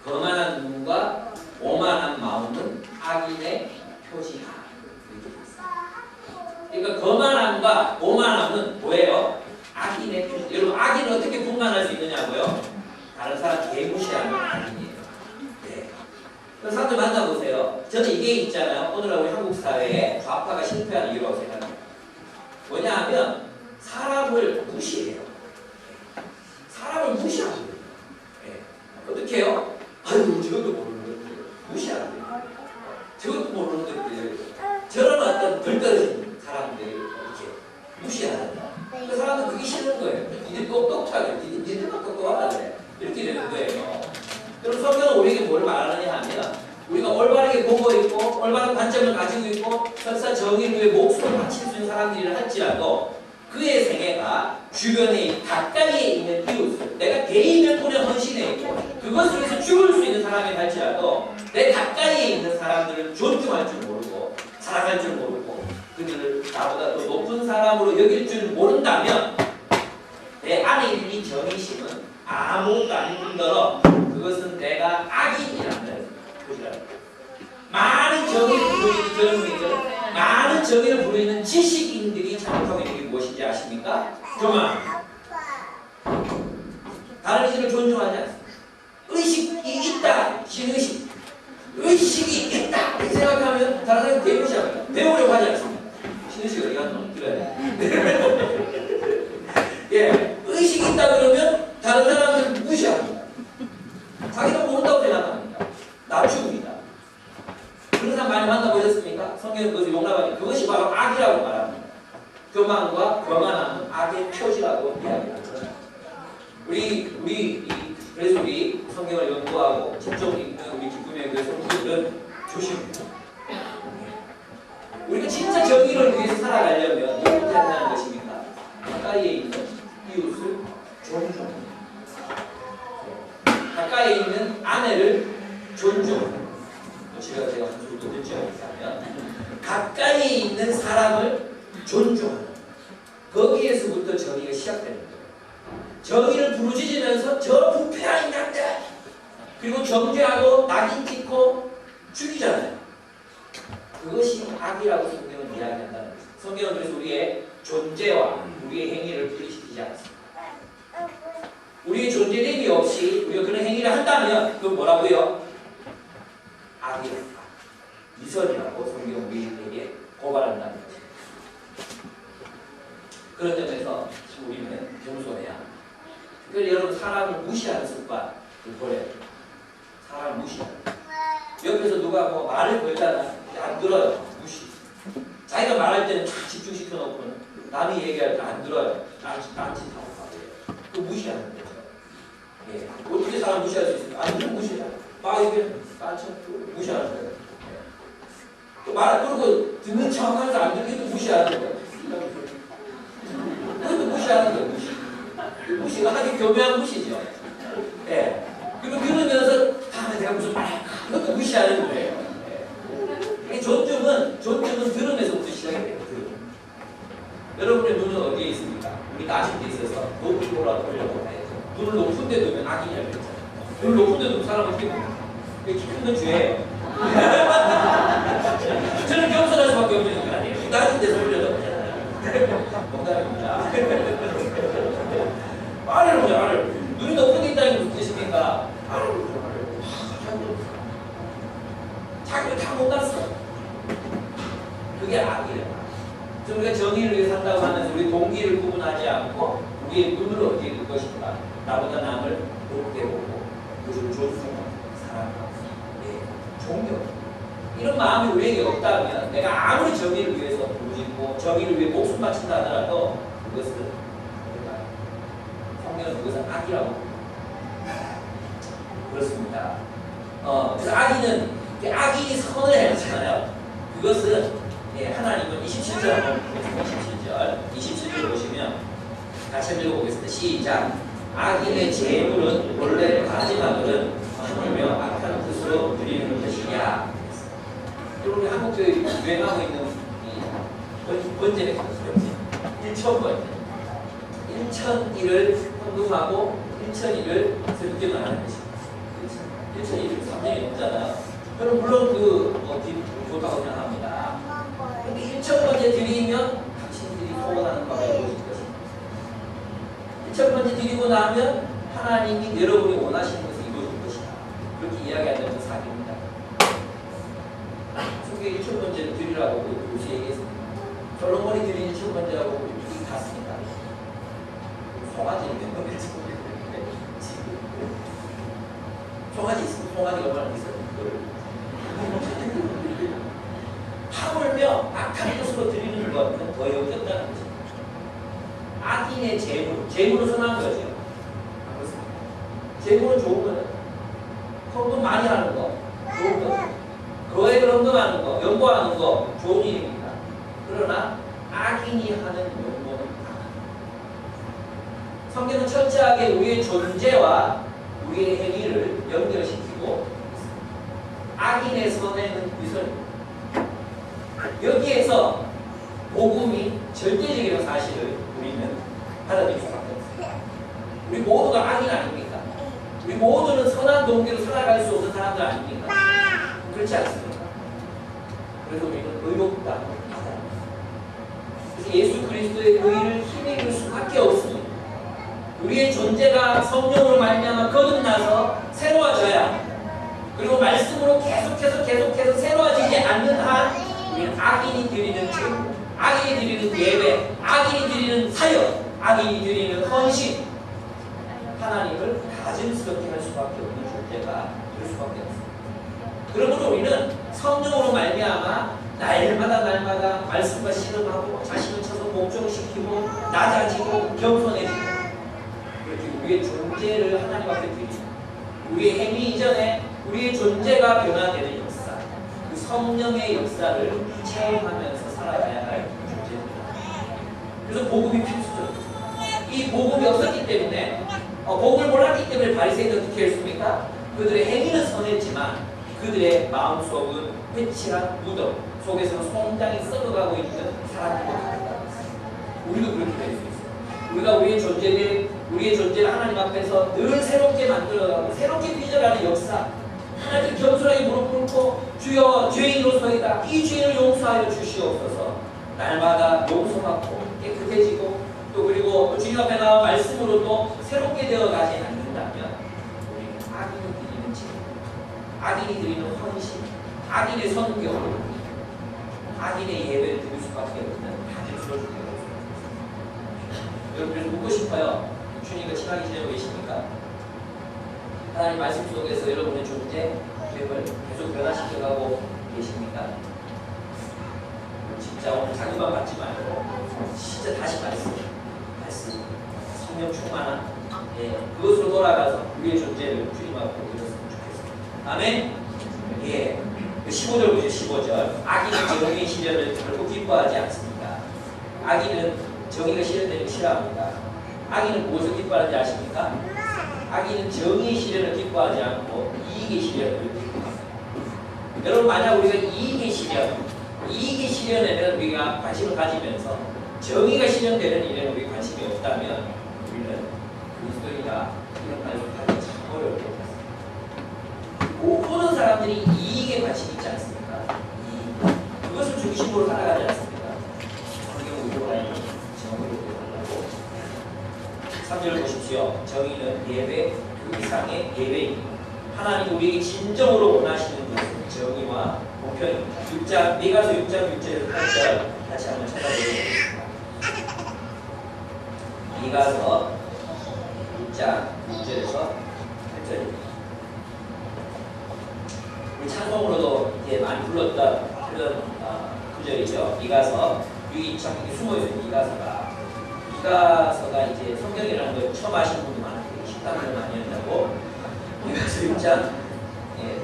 거만한 눈과 오만한 마음은 악인의 표시다. 그러니까 거만함과 오만함은 뭐예요? 악인의 표시. 여러분 악인은 어떻게 분간할 수 있느냐고요? 다른 사람 개무시하는 악인이에요. 네. 그럼 사람들 만나보세요. 저는 이게 있잖아요. 오늘 우리 한국 사회에 좌파가 실패하는 이유라고 생각해요. 뭐냐하면 사람을 무시해요. 사람을 무시하거든요. 네. 어떻게 해요? 아유 저것도 모르는 것들 무시하거든요. 저것도 모르는 것들 저런 어떤 덜 떨어진 사람들 이렇게 무시하는 그 사람은 그게 싫은 거예요. 니들 똑똑하게, 니들 똑똑하다 그래. 이렇게 되는 거예요. 그럼 성경은 우리에게 뭘 말하느냐 하면 우리가 올바르게 보고 있고 올바른 관점을 가지고 있고 설사 정의를 위해 목숨을 바칠 수 있는 사람들이라 할지라도 그의 생애가 주변에 가까이에 있는 이웃, 내가 개인 명분에 헌신해 있고 그것을 위해서 죽을 수 있는 사람이 할지라도 내 가까이에 있는 사람들을 존중할 줄 모르고 사랑할 줄 모르고 그들을 나보다 더 높은 사람으로 여길 줄 모른다면 내 안에 있는 이 정의심은 아무것도 아닌 뿐더러 그것은 내가 악인이라는 것이라는 많은 정의를 부르는 많은 정의를 부르는 지식인들이 잘못하고 있는 게 무엇인지 아십니까? 교만. 다른 이들을 존중하지 않습니다. 의식이 있다. 신의식. 의식이 있다. 이렇게 생각하면 다른 사람이 대무시합니다. 배우려고 하지 않습니다. 신의식이 어디 갔노? 그래. 예, 의식이 있다 그러면 다른 사람들 무시합니다. 자기도 모른다고 생각합니다. 낮춥니다. 그런 사람 많이 만나보셨습니까? 성경은 그것을 용납하니 그것이 바로 악이라고 말합니다. 교만과 거만함은 악의 표시라고 이야기합니다. 그래서 우리 성경을 연구하고 직접 읽는 우리 기쁨의 교회 성도들은 조심합니다. 우리가 진짜 정의를 위해서 살아가려면 어떻게 한다는 것입니까? 가까이에 있는 이웃을 존중합니다. 가까이에 있는 아내를 존중합니다. 제가 한 소리 더 듣지 않다면 가까이에 있는 사람을 존중합니다. 거기에서부터 정의가 시작되는 거예요. 정의를 부르짖으면서 저 부패한 인간들 그리고 정죄하고 낙인 찍고 죽이잖아요. 그것이 악이라고 성경은 이야기한다는 거죠. 성경은 그래서 우리의 존재와 우리의 행위를 분리시키지 않습니다. 우리의 존재 대비 없이 우리가 그런 행위를 한다면 그건 뭐라고요? 악이다. 위선이라고 성경 우리에게 고발한다는 거죠. 그런 점에서 우리는 겸손해야 합니다. 특별히 여러분 사람을 무시하는 습관을 버려요. 사람을 무시하는. 옆에서 누가 뭐 말을 걸잖아. 안 들어요. 무시. 자기가 말할 때는 다 집중시켜 놓고는 남이 얘기할 때 안 들어요. 딴짓하고 가요. 그거 무시하는 거죠. 예. 어떻게 사람 무시할 수 있습니까? 안 들으면 무시해. 막 이게 무시하는 거예요. 예. 또 말 그러고 듣는 척하면서 안 듣기도 무시하는 거예요. 그것도 무시하는 거예요. 무시가 아주 교묘한 무시죠. 예. 그리고 들으면서 다음에 내가 무슨 말 할까? 그것도 무시하는 거예요. 예. 존중은 들으면서부터 시작이 돼요. 여러분의 눈은 어디에 있습니까? 우리 낮은 데 있어서 높이 돌아보려고 해야죠. 눈을 높은 데 두면 악이냐고 했잖아요. 눈을 높은 데 두면 사람 어떻게 보면 키 큰 건 죄예요. 저는 겸손할 수밖에 없는 거 아니에요. 낮은 데서 올려도 농담입니다. 말을 보자, 말을. 눈이 높은 데 있다는 게 무슨 뜻입니까? 말을 보자, 말을. 자기를 다 못 갔어. 그게 악이에요. 우리가 정의를 위해 산다고 하면서 우리 동기를 구분하지 않고 우리의 눈을 어디에 둘 것인가. 나보다 남을 높게 보고 그를 존중하고 사랑하고 존경. 이런 마음이 우리에게 없다면 내가 아무리 정의를 위해서 부르짖고 정의를 위해 목숨 바친다 하더라도 그것은 성경은 그것은 악이라고 그렇습니다. 그래서 악인이 선을 해놨잖아요. 그것은 하나님은 27절 27절 보시면 같이 읽어보겠습니다. 시작. 악인의 재물은 원래 마지막은 하물며 악한 뜻으로 드리는 것이냐. 여러분 한국 교회 유행하고 있는 이 번제의 가수죠. 1,001을 헌금하고 1,001을 설교만 하는 것입니다. 1,001을 3년이 넘잖아요. 그럼 물론 좋다고 생각합니다. 근데 1,000번째 드리면 당신들이 소원하는 바가 이루어질 것입니다. 1,000번째 드리고 나면 하나님이 여러분이 원하시는 것을 이루어질 것이다. 그렇게 이야기하는 것은 사기입니다. 성경에 1,000번째를 드리라고 교수에 얘기했습니다. 솔로몬이 드린 1,000번째라고 이렇게 갔습니다. 송아지는 몇 번째 모르겠는데 송아지 있으면 송아지가 얼마나 있어요? 하물며 악한 뜻으로 드리는 것은 더 역겹다는 거죠. 악인의 재물은 선한 거죠. 재물은 좋은 거예요. 헌금 많이 하는 거 좋은 거죠. 거액을 헌금하는 거, 연구하는 거 좋은 일입니다. 그러나 악인이 하는 연구는 악합니다. 성경은 철저하게 우리의 존재와 우리의 행위를 연결시키고 악인의 선에는 위선입니다. 여기에서 복음이 절대적인 사실을 우리는 받아들일 수밖에 없습니다. 우리 모두가 악인 아닙니까? 우리 모두는 선한 동기로 살아갈 수 없는 사람들 아닙니까? 그렇지 않습니까? 그래서 우리는 의롭다고 받아요. 그래서 예수 그리스도의 의를 힘입을 수밖에 없습니다. 우리의 존재가 성령으로 말미암아 거듭나서 새로워져야, 그리고 말씀으로 계속해서 새로워지지 않는 한 우리는 악인이 드리는 죄, 악인이 드리는 예배, 악인이 드리는 사역, 악인이 드리는 헌신, 하나님을 가증스럽게 할 수밖에 없는 존재가 될 수밖에 없습니다. 그러므로 우리는 성령으로 말미암아 날마다 말씀과 씨름하고 자신을 쳐서 목적시키고 낮아지고 겸손해지고, 그렇게 우리의 존재를 하나님 앞에 드리고 우리의 행위 이전에 우리의 존재가 변화되는 역사, 그 성령의 역사를 체험하면서 살아가야 할 존재입니다. 그래서 복음이 필수적입니다. 이 복음이 없었기 때문에, 복음을 몰랐기 때문에 바리새인들은 어떻게 했습니까? 그들의 행위는 선했지만 그들의 마음속은 회칠한 무덤 속에서는 송장이 썩어가고 있는 사람들과 같다는 것입니다. 우리도 그렇게 될 수 있어요. 우리가 우리의 존재를 하나님 앞에서 늘 새롭게 만들어가고 새롭게 빚어가는 역사, 하나님 겸손하게 무릎 꿇고 주여 죄인으로서이다, 이 죄인을 용서하여 주시옵소서, 날마다 용서받고 깨끗해지고 또 그리고 주님 앞에 나와 말씀으로 또 새롭게 되어가지 않는다면 우리는 악인이 드리는 죄, 악인이 드리는 헌신, 악인의 선교, 악인의 예배를 드릴 수밖에 없는 가증스러운 존재가 있습니다. 여러분, 그래서 묻고 싶어요. 주님과 친하게 지내고 계십니까? 하나님 말씀 속에서 여러분의 존재, 계획을 계속 변화시켜가고 계십니까? 진짜 오늘 자기만 받지 말고 진짜 다시 말씀, 성령 충만한 그것으로 돌아가서 우리의 존재를 주님 앞에 드렸으면 좋겠습니다. 아멘. 예. 15절 보죠. 15절. 악인은 정의의 시련을 결코 기뻐하지 않습니다. 악인은 정의가 실현되는 싫어합니다. 악인은 무엇을 기뻐하는지 아십니까? 악인은 정의의 시련을 기뻐하지 않고 이익의 시련을 기뻐합니다. 여러분, 만약 우리가 이익의 시련에는 우리가 관심을 가지면서 정의가 실현되는 일에는 우리 관심이 없다면 우리는 그리스도인이다 이런 말을 하기 참 어려울 것 같습니다. 모든 사람들이 이익에 관심이 있지 않습니까? 그것을 중심으로 살아가지 않습니까? 성경 우리가 정의를 구하려고 3절 보십시오. 정의는 예배 그 이상의 예배입니다. 하나님 우리에게 진정으로 원하시는 것은 정의와 공평입니다. 미가서 6장 6절에서 8절 같이 한번 찾아보겠습니다. 미가서 6장 6절에서 8절입니다. 우리 찬송으로도 이제 많이 불렀던 그런 구절이죠. 미가서 여기 참 숨어있어요. 미가서가 이제 성경이라는 걸 처음 아시는 분도 많은데 식당을 많이 한다고. 미가서 6장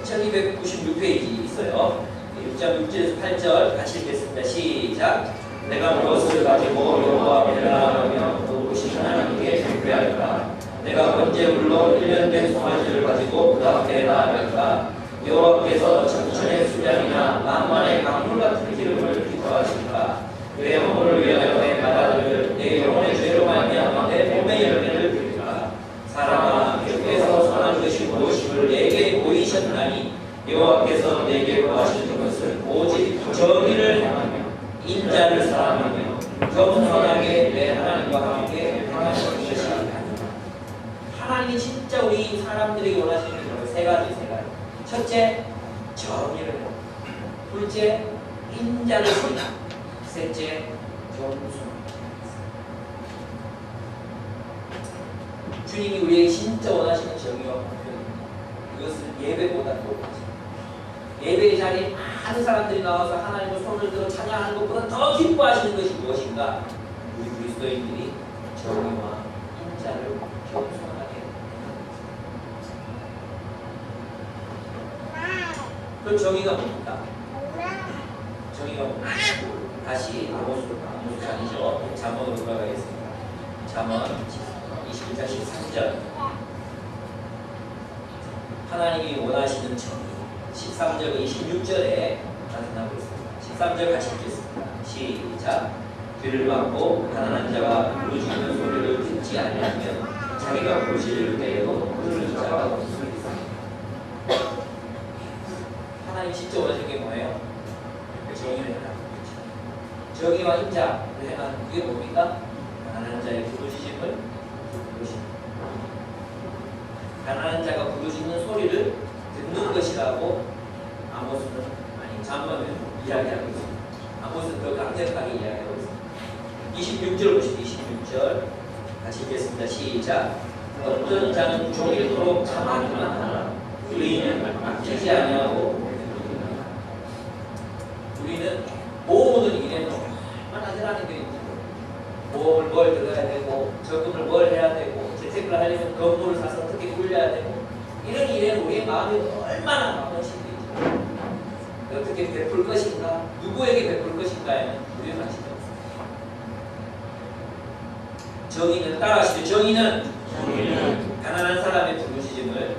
1296페이지 있어요. 6장 6절에서 8절 같이 읽겠습니다. 시작. 내가 무엇을 가지고 여호와 앞에 나아가며 높으신 하나님께 경배할까? 내가 언제 물러 1년 된 송아지를 가지고 그 앞에 나아갈까? 여호와께서 천천의 수량이나 만만의 강물 같은 기름을 기뻐하실까? 내 영혼을 위하여 내 바다들을 내 영혼의 죄로 말미암아 내 몸의 열매를 드릴까? 사람아, 주께서 선한 것이 무엇임을 내게 보이셨나니 여호와께서 내게 구하시는 것은 오직 정의를 행하며 인자를 사랑하며 겸손하게 내 하나님과 함께 행하시는 것이 아니라. 하나님이 진짜 우리 사람들에게 원하시는 게 세 가지. 첫째, 정의를 행하고, 둘째, 인자를 사랑하고, 셋째, 겸손. 주님이 우리에게 진짜 원하시는 정의와 공평입니다. 그것은 예배보다 높아집니다. 예배의 자리에 많은 사람들이 나와서 하나님을 손을 들어 찬양하는 것보다 더 기뻐하시는 것이 무엇인가? 우리 그리스도인들이 정의와 인자를 겸손하게 합니다. 그럼 정의가 뭡니까? 정의가 뭡니까? 다시 아모스가 아니죠. 잠언으로 돌아가겠습니다. 잠언 21장 13절. 하나님이 원하시는 정의. 13절 26절에 나타나고 있습니다. 13절 같이 읽겠습니다. 시작. 귀를 막고 가난한 자가 부르짖는 소리를 듣지 아니하면 자기가 부르짖을 때에도 들을 자가 없습니다. 하나님 진짜 원하시는 게 뭐예요? 정의를 행하는 거죠. 정의와 인자를 행하는 그게 뭡니까? 가난한 자의 부르짖음을 듣는 것입니다. 가난한 자가 부르짖는 소리를 듣는 것이라고 아모스는 잠언은 이야기하고 있습니다. 아모스는 더 강력하게 이야기하고 있습니다. 26절 보시죠. 26절 같이 읽겠습니다. 시작. 어떤 자는 종일토록 참하기만 하나 의인은 아끼지 아니하고. 우리는 모든 일에는 얼마나 하라는 게 있죠. 뭘 들어야 되고 적금을 뭘 해야 되고 재테크를 하려면 건물을 사서 어떻게 굴려야 되고 이런 일에는 우리의 마음이 얼마나 많으신지 어떻게 베풀 것인가 누구에게 베풀 것인가에는 우리는 관심이 없습니다. 정의는 따라하시죠. 정의는 가난한 사람의 부르짖음을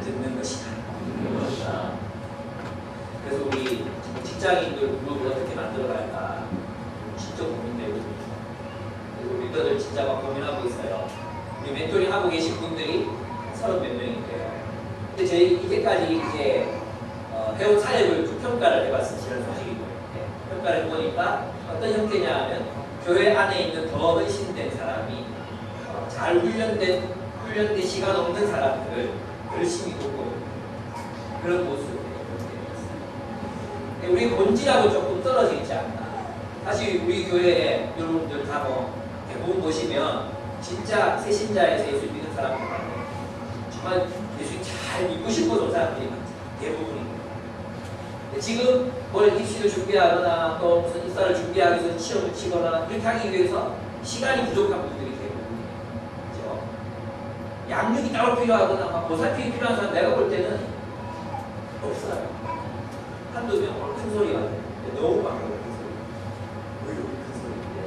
듣는 것이다. 그래서 우리 직장인들 그룹을 어떻게 만들어갈까 진짜 고민되고 있습니다. 그리고 리더들 진짜 막 고민하고 있어요. 우리 멘토링 하고 계신 분들이 30몇 명인데요. 근데 저희 이제까지 이제 해온 사역을 평가를 해봤어요. 지난 소식이고요. 평가를 해보니까 어떤 형태냐 하면 교회 안에 있는 더 헌신된 사람이 잘 훈련된 시간 없는 사람들을 열심히 돕고 그런 모습을 우리 본질하고 조금 떨어져 있지 않나. 사실 우리 교회에 여러분들 다 대부분 보시면 진짜 새신자에서 예수 믿는 사람들 많아요. 정말 예수 잘 믿고 싶어서 온 사람들이 많죠. 대부분이. 지금 뭘 입시를 준비하거나 또 무슨 입사를 준비하기 위해서 시험을 치거나 이렇게 하기 위해서 시간이 부족한 분들이 대부분이에요. 그렇죠? 양육이 따로 필요하거나 막 보살핌이 필요한 사람 내가 볼 때는 없어요. 한두 명 큰 소리가 너무 많아요. 큰 소리. 큰 소리인데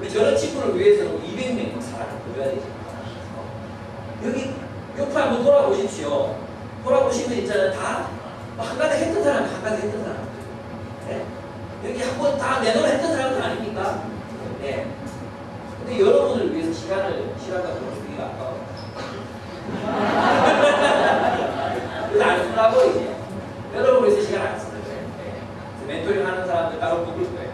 우리 저런 친구를 위해서는 200명 사람을 보여야 되지 않나. 여기 옆에 한번 돌아보십시오. 돌아보시면 있잖아요. 다 한가닥 했던 사람, 한가닥 했던 사람. 네? 여기 한번 다 내놓으려 했던 사람들 아닙니까? 네. 근데 여러분을 위해서 시간과 돈을 쓰기가 아까워요. 그래서 안 쓰려고 이제. 여러분을 위해서 시간 안 쓰는 거예요. 네. 멘토링 하는 사람들 따로 뽑을 거예요.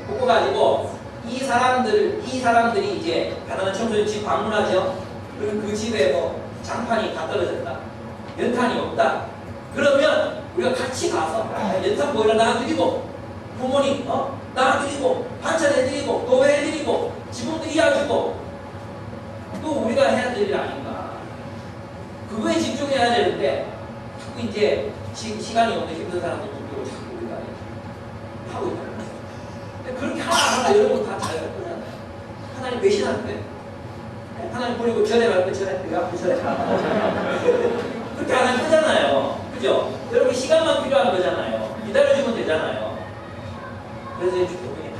뽑아가지고 이 사람들이 이제 가난한 청소년 집 방문하죠. 그럼 그 집에 장판이 다 떨어졌다. 연탄이 없다. 그러면 우리가 같이 가서 연탄 보일러 나눠드리고 부모님 나눠드리고 반찬 해드리고 도배해드리고 지붕도 이어주고 또 우리가 해야 될 일 아닌가. 그거에 집중해야 되는데 자꾸 이제 시간이 없는 힘든 사람들 쪽으로 자꾸 우리가 하고 있다는 거예요. 근데 그렇게 하나하나 여러분 다 잘 할 거잖아요. 하나님 배신하는데 하나님 보내고 절에 갈 때 절에 내 앞에 절에 그렇게 안 할 거잖아요. 그죠? 여러분 시간만 필요한 거잖아요. 기다려주면 되잖아요. 그래서 이제 교분이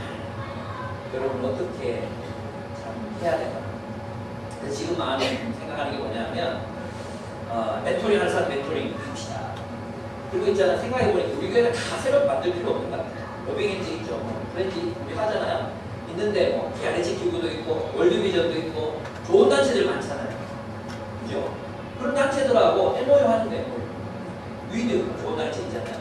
여러분 어떻게 참 해야 되나. 그래서 지금 마음에 생각하는 게 뭐냐면 멘토링 하는 사람 멘토링 합시다. 그리고 있잖아 생각해보니까 우리 교회는 다 새로 만들 필요 없는 것 같아요. 러빙엔지 있죠. 프렌지 우리 하잖아요. 있는데 디아레치 기구도 있고 월드비전도 있고 좋은 단체들 많잖아요. 그죠? 그런 단체들하고 MOU 하는데 위드 좋은 단체 있잖아요.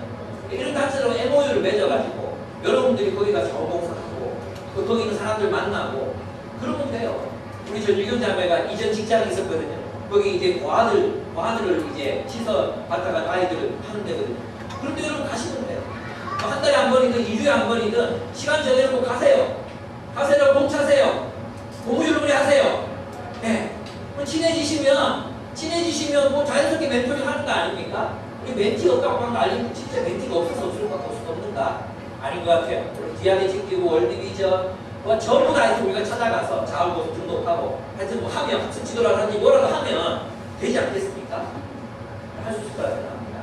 이런 단체로 MOU를 맺어가지고 여러분들이 거기 가서 자원봉사하고 또 거기 있는 사람들 만나고 그러면 돼요. 우리 저 유교자매가 이전 직장이 있었거든요. 거기 이제 고아들을 이제 시설 받다가 아이들을 하는 데거든요. 그런데 여러분 가시면 돼요. 한 달에 한 번이든 2주에 한 번이든 시간 정해놓고 가세요. 가세요. 공차세요. 고무줄놀이 하세요. 네. 친해지시면 뭐 자연스럽게 멘토링 하는 거 아닙니까? 우리 멘티 없다고 막 난리고 진짜 멘티가 없어서 없을 것 없는가? 아닌 것 같아요. 디아레치 기구 월드비전 전부 다 이렇게 우리가 찾아가서 자원봉사 등록하고 하여튼 하면 학습 지도를 하든지 뭐라도 하면 되지 않겠습니까? 할 수 있을 거라 생각합니다.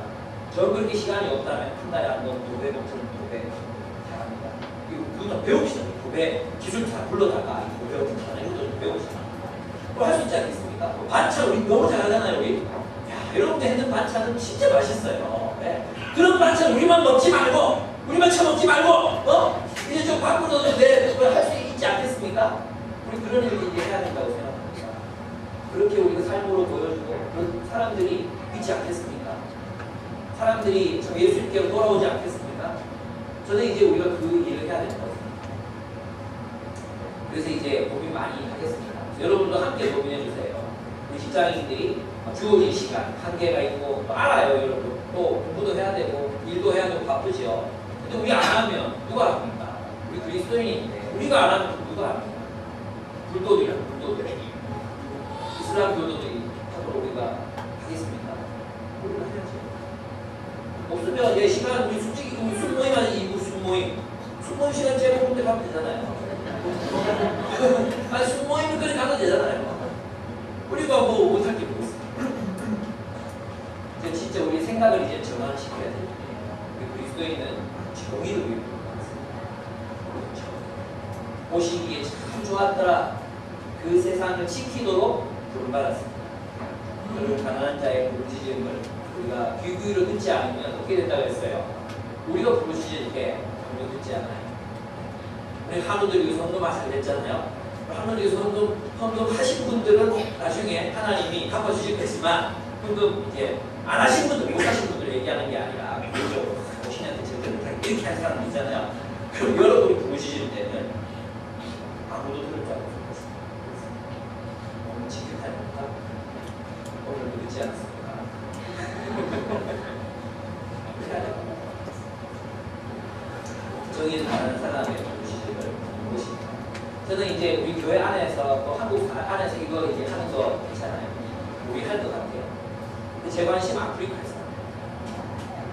저 그렇게 시간이 없다면 한 달에 한 번 도배 잘합니다. 그거 배웁시다. 도배 기술 잘 불러다가 도배 어떻게 하나 이것도 좀 배웁시다. 또 할 수 있지 않겠습니까? 반찬 우리 너무 잘하잖아요. 우리 여러분들 했는 반찬은 진짜 맛있어요. 네? 그런 반찬 우리만 먹지 말고 우리만 처먹지 말고 이제 좀 바꾸는 할 수 있지 않겠습니까? 우리 그런 일을 이제 해야 된다고 생각합니다. 그렇게 우리가 삶으로 보여주고 그런 사람들이 있지 않겠습니까? 사람들이 참 예수님께로 돌아오지 않겠습니까? 저는 이제 우리가 그 일을 해야 된다고 생각합니다. 그래서 이제 고민 많이 하겠습니다. 여러분도 함께 고민해 주세요. 우리 직장인들이 주어진 시간, 한계가 있고 또 알아요, 여러분. 또 공부도 해야 되고 일도 해야 되고 바쁘죠. 근데 우리 안 하면 누가 합니까? 우리 그리스도인인데 우리가 안 하면 누가 합니까? 불도들이야, 불도들. 이슬람 교도들이 하도록 우리가 하겠습니까? 우리가 해야지. 없으면 내 시간 우리 솔직히 우리 순모임 하지 이거 순모임. 순모임 시간 제가 볼 때 가면 되잖아요. 아니 순모임을 그래 가도 되잖아요. 우리가 뭐 못할 게 뭐 있어. 진짜 우리 생각을 이제 전환시켜야 되는데 우리 그리스도인은 정의를 위해 그렇죠. 보시기에 참 좋았더라. 그 세상을 지키도록 부름받았습니다. 그를 가난한 자의 부르짖음을 우리가 귀 기울여 듣지 않으면 어떻게 된다고 했어요? 우리가 부르짖을 때 아무도 듣지 않아요. 우리 한우들이 헌금하시게 됐잖아요. 한우들이 헌금 하신 분들은 나중에 하나님이 갚아주실 거지만 헌금 이제 안 하신 분들, 못 하신 분들 얘기하는 게 아니라 개인적으로 50년대 제대로 이렇게 한 사람 있잖아요. 그럼 여러분이 부르짖을 때는 아무도 들을 줄 알고 오늘 지켜다니까 오늘도 늦지 않습니까? 정의를 다하는 사람의 부르짖음을 무엇입니까? 저는 이제 우리 교회 안에서 또 한국 안에서 이거 이제 하는 거 있잖아요. 우리 할 것 같아요. 근데 제 관심 아프리카에서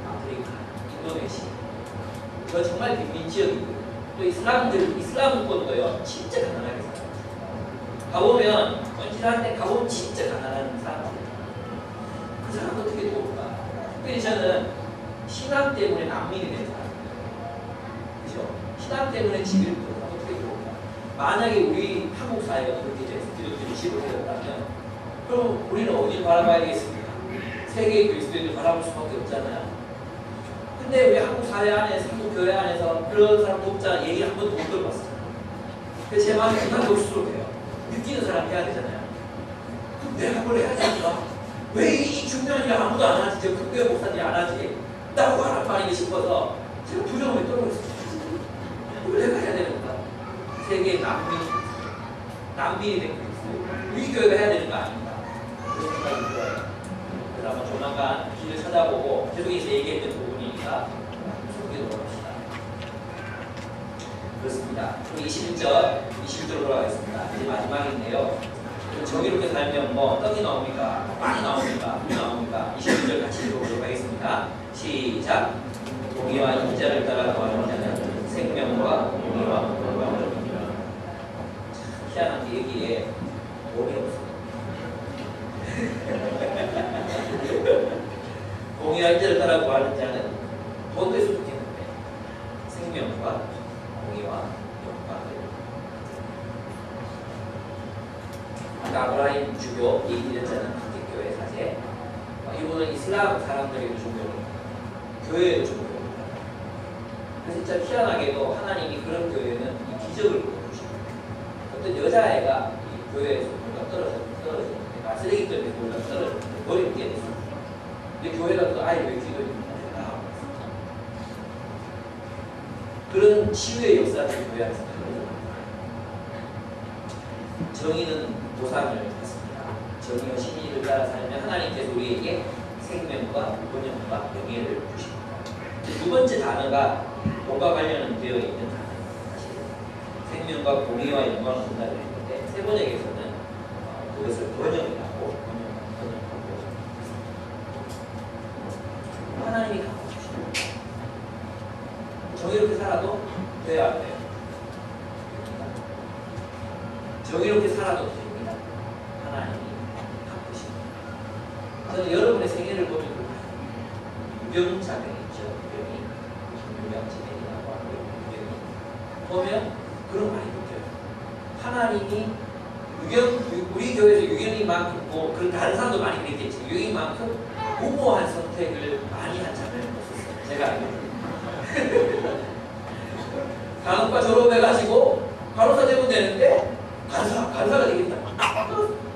아프리카, 인도네시아. 저 정말 빈민 지역이고요. 또 이슬람권도요 진짜 가난하게 살아요. 가보면 언질한테 가보면 진짜 가난한 사람들. 그 사람 어떻게 도울까? 특별히 저는 신앙 때문에 난민이 된 사람이에요. 그죠? 신앙 때문에 집을 들어서 어떻게 도울까? 만약에 우리 한국 사회가 그렇게 돼서 기독교를 집을 들었다면 그럼 우리는 어디 바라봐야 되겠습니까? 세계의 그리스도인들 바라볼 수밖에 없잖아요. 근데 우리 한국 사회 안에서, 한국 교회 안에서 그런 사람 돕자 얘기 한 번도 못 들어봤어요. 그래서 제 마음이 금방 녹슬어요. 느끼는 사람 해야 되잖아요. 그럼 내가 뭘 해야 될까? 왜 이 중요한 일 아무도 안 하지? 저 큰 교회 목사님이 안 하지? 나고 하란 말이기 싶어서 제가 부정을 떨어졌어요. 뭘 내가 해야 되는 건가? 세계의 난민이 된 그리스도. 우리 교회가 해야 되는 거 아닌가? 그런 생각이 들어요. 그래서 아마 조만간 길을 찾아보고 계속해서 얘기했던 부분이니까 소개해 보겠습니다. 그렇습니다. 21절로 돌아가겠습니다. 이제 마지막인데요. 정의롭게 살면 뭐 떡이 나옵니까? 빵이 나옵니까? 물이 나옵니까? 21절 같이 읽어보도록 하겠습니다. 시작! 공의와 인자를 따라 구하는 자는 생명과 공의와 영광을 희한한 게 여기에 돈이 없어요. 공의와 인자를 따라 구하는 자는 돈도 있어도 좋겠는데 생명과 공의와 영광을. 아까 아브라함 주교 얘기했잖아요. 국제교회 사제. 이분은 이슬람 사람들에게 종교입니다. 교회의 종교입니다. 그래서 진짜 희한하게도 하나님이 그런 교회는 이 기적을 보여주십니다. 어떤 여자애가 이 교회에서 뭔가 떨어졌는데 쓰레기 때문에 뭔가 떨어졌는데 머리를 깨졌어요. 근데 교회가 그 아이를 왜 기도했는가 생각하고 있어요. 그런 치유의 역사를 교회 안에서 정의는 보상을 받습니다. 정의와 신의를 따라 살면 하나님께서 우리에게 생명과 번영과 명예를 주십니다. 두 번째 단어가 돈과 관련은 되어 있는 단어입니다. 사실 생명과 공의와 영광을 준다고 했는데 세 번역에서는 그것을 번영이라고 번역하고 하나님이 갚아주십니다. 정의롭게 살아도 돼야 안 돼요. 정의롭게 살아도 됩니다. 하나님이 갚으십니다. 저는 여러분의 생애를 보면 유경자명이 있죠. 유경자명이라고 하고요. 보면 그런 말이 느껴요. 하나님이 우리 교회에서 유경이만큼 그런 다른 사람도 많이 그랬겠지. 유경이만큼 무모한 선택을 많이 한 자를 없었어요. 제가 알기로는. 간호과 졸업해가지고 간호사 되면 되는데 간사가 되겠다.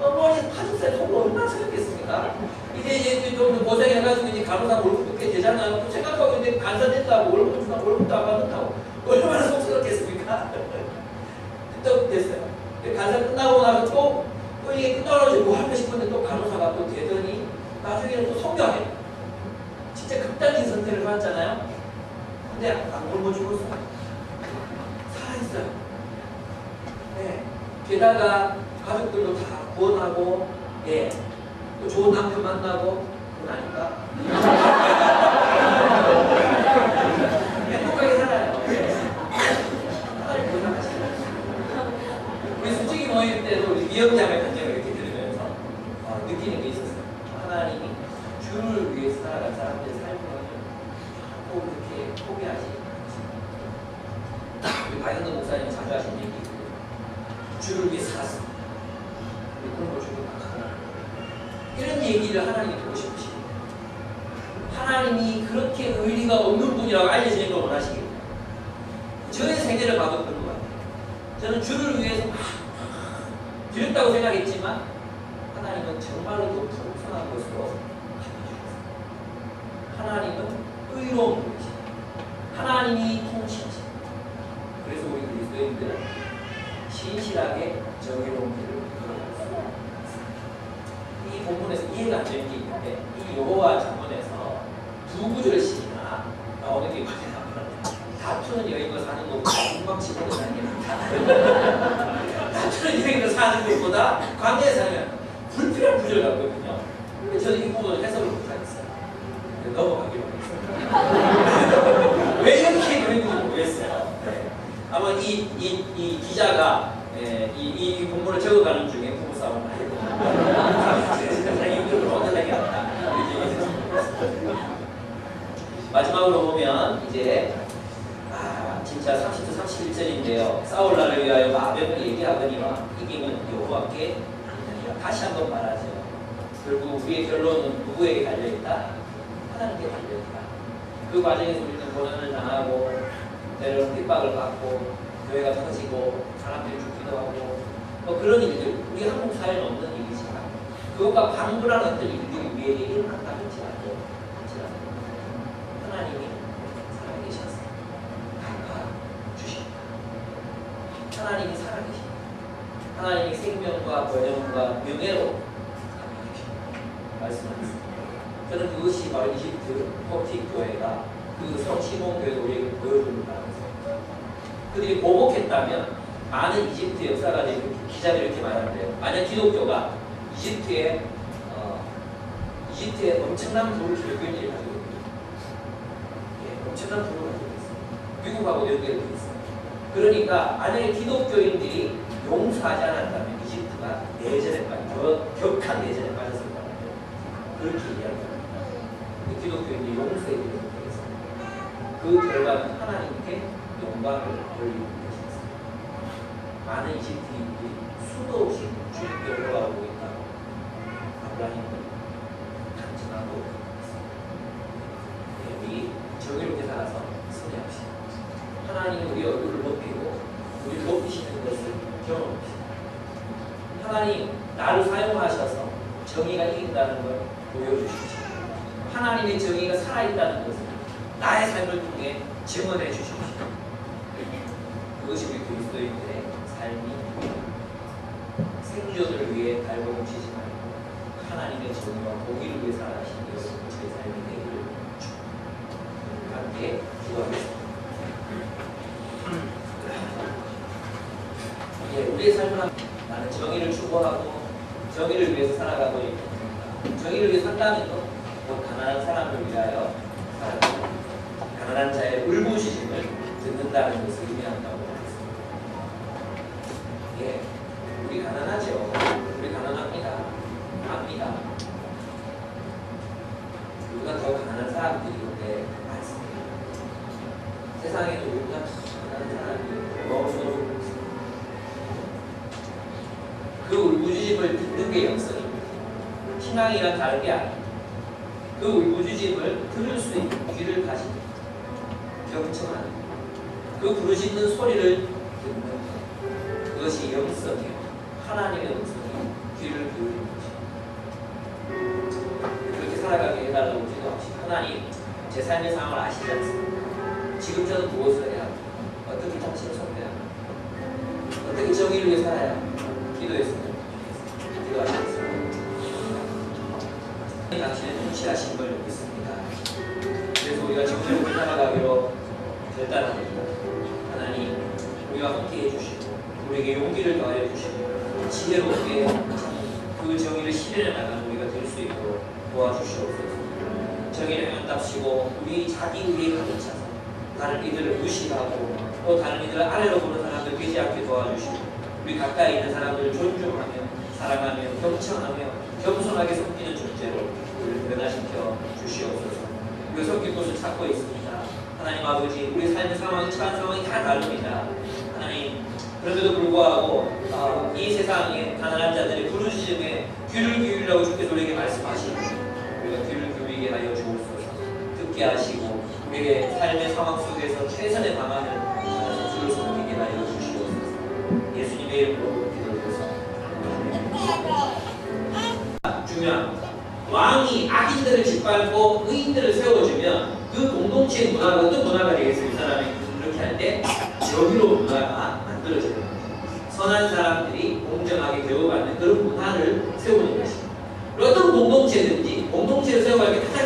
어머니 80살 속으로 얼마나 생각했습니까? 이제 좀 고생해가지고 이제 간호사 월급 받게 되잖아요. 생각하고 있는데 간사 된다고 월급도 안 받는다고 얼마나 속상했겠습니까? 또 됐어요. 간사 끝나고 나서 또 이게 끝나고 뭐 하고 싶은데 또 간호사 죽어놨잖아요. 근데 안 굶어 죽었어요. 살아있어요. 네. 게다가 가족들도 다 구원하고, 예, 또 좋은 남편 만나고, 그건 아닌가? 행복하게 살아요. 하나님 고생하시잖아요. 우리 솔직히 모임 때도 우리 미역장의 간증을 이렇게 들으면서 느끼는 게 있었어요. 하나님이 주를 위해서 살아간 사람들의 삶을 꼭 그렇게 포기하지 않습니다. 우리 박영도 목사님이 자주 하신 얘기, 주를 위해서 살았습니다. 그런 걸 주고 이런 얘기를 하나님이 듣고 싶으시고, 하나님이 그렇게 의리가 없는 분이라고 알려지는 걸 원하시겠다. 저의 생애를 봐도 그런 것 같아요. 저는 주를 위해서 막 드렸다고 생각했지만 하나님은 정말로 더 풍성한 것으로 갚아주셨어요. 하나님은 의로운 분이십니다. 하나님이 통치하십니다. 그래서 우리 그리스도인들은 신실하게 정의로운 길을 걸어갈 수 있습니다. 이 본문에서 이해가 안 되는 게 있는데, 이 여호와 전문에서 두 구절씩이나 나오는 게 있거든요. 다투는 여인과 사는 것보다 궁방치고는 아니야. 다투는 여인과 사는 것보다 광야에 살면 불필요한 구절 같거든요. 근데 저는 이 부분을 해석을 못하겠어요. 넘어가기로 하겠습니다. 왜 이렇게 그랬는지 모르겠어요. 네. 아마 이 기자가 이 본문을 적어가는 중에 부부싸움을 많이 했거든요. 세상에 이걸 어떻게 하겠다. 마지막으로 보면 이제 진짜 30절 31절인데요. 싸울 날을 위하여 마병을 얘기하거니와 이기면 여호와께 다시 한번 말하죠. 결국 우리의 결론은 누구에게 달려있다? 하나님께 달려있다. 그 과정에서 우리는 고난을 당하고 때로는 핍박을 받고 교회가 터지고 사람들이 죽기도 하고 그런 일들, 우리 한국 사회는 없는 일이지만 그것과 방불한 어떤 일들이 우리에게 일어난다 할지라도 하나님이 살아계셔서 갚아주십니다. 하나님이 살아계십니다. 하나님이 생명과 번영과 명예로 갚아주십니다. 말씀하셨습니다. 저는 그것이 바로 이집트 코틱 교회가 그 성시몬 교회가 우리에게 보여주는 바라면서 그들이 보복했다면 많은 이집트 역사가들이 기자들이 이렇게 말하는데요. 만약 기독교가 이집트에 엄청난 부를 기독교인들이 가지고 있습니다. 예, 엄청난 부를 가지고 있습니다. 미국하고 연계되어 있습니다. 그러니까 만약에 기독교인들이 용서하지 않았다면 이집트가 내전에 격한 내전에 빠졌을 거라고 그렇게 이야기합니다. 기독교인들이 용서해 주는 것이었습니다. 그 결과는 하나님께 영광을 돌리는 것이었습니다. 많은 이집트인들이 수도 없이 주님께로 돌아오고 있다고 아브라함은 간증하고 있습니다. 우리 정의롭게 살아서 선회합시다. 하나님은 우리 얼굴을 높이고 우리를 높이시는 것을 경험합시다. 하나님 나를 사용하셔서 정의가 이긴다는 걸 보여주십시오. 하나님의 정의가 살아있다는 것을 나의 삶을 통해 증언해 주십시오. 그것이 우리 그리스도인들의 삶이 생존을 위해 달고 뭉치지 말고 하나님의 정의와 공의를 위해 살아가시는 여러분 제 삶이 되기를 축복합니다. 함께 기도하겠습니다. 우리의 삶은 나는 정의를 추구하고 정의를 위해서 살아가고 있고 정의를 위해 산다는 것 곧 가난한 사람을 위하여 살아가고 가난한 자의 울부짖음을 듣는다는 것을 의미한다고 하겠습니다. 예, 우리 가난하죠. 우리 가난합니다. 압니다. 우리가 더 가난한 사람들이 근데 많습니다. 세상에도 우리가 더 가난한 사람들이 너무너무 있습니다. 그 울부짖음을 듣는 게 영성입니다. 신앙이란 다른 게 아닙니다. 그 울부짖음을 들을 수 있는 귀를 가지고 경청하는 그 부르짖는 소리를 듣는 그것이 영성이요 하나님의 음성이 귀를 기울이는 것입니다. 그렇게 살아가게 해달라고 기도합시다. 하나님 제 삶의 상황을 아시지 않습니까? 지금 저는 무엇을 해야 합니까? 어떻게 당신을 섬겨야 합니까? 어떻게 정의를 위해 살아야 합니까? 기도했으면 좋겠습니다. 기도하시겠습니다. 당신의 통치하신 걸 믿습니다. 그래서 우리가 정체롭게 살아가기로 결단합니다. 하나님, 우리와 함께 해주시고 우리에게 용기를 더하여 주시고 지혜롭게 그 정의를 실현해 나가는 우리가 될 수 있도록 도와주시옵소서. 정의를 행한답시고 우리 자기 의에 가득 차서 다른 이들을 무시하고 또 다른 이들을 아래로 보는 사람들 되지 않게 도와주시고 우리 가까이 있는 사람들을 존중하며 사랑하며 경청하며 겸손하게 섬기는 존재로 우리를 변화시켜 주시옵소서. 우리가 섬길 곳을 찾고 있습니다. 하나님 아버지, 우리 삶의 상황이 처한 상황이 다 다릅니다. 하나님, 그런데도 불구하고 이 세상에 가난한 자들의 부르짖음에 귀를 기울이라고 주께서 우리에게 말씀하시니 우리가 귀를 기울이게 하여 주옵소서. 듣게 하시고 우리의 삶의 상황 속에서 최선의 방안을 찾아서 주를 섬기게 하여 주시옵소서. 예수님의 이름으로 기도드렸습니다. 중요합니다. 왕이 악인들을 짓밟고 의인들을 세워주면 그 공동체의 문화가 어떤 문화가 되겠어요? 이 사람이 그렇게 할 때 여기로 문화가 만들어져야 됩니다. 선한 사람들이 공정하게 대우받는 그런 문화를 세우는 것입니다. 어떤 공동체든지 공동체를 세워갈 때 가장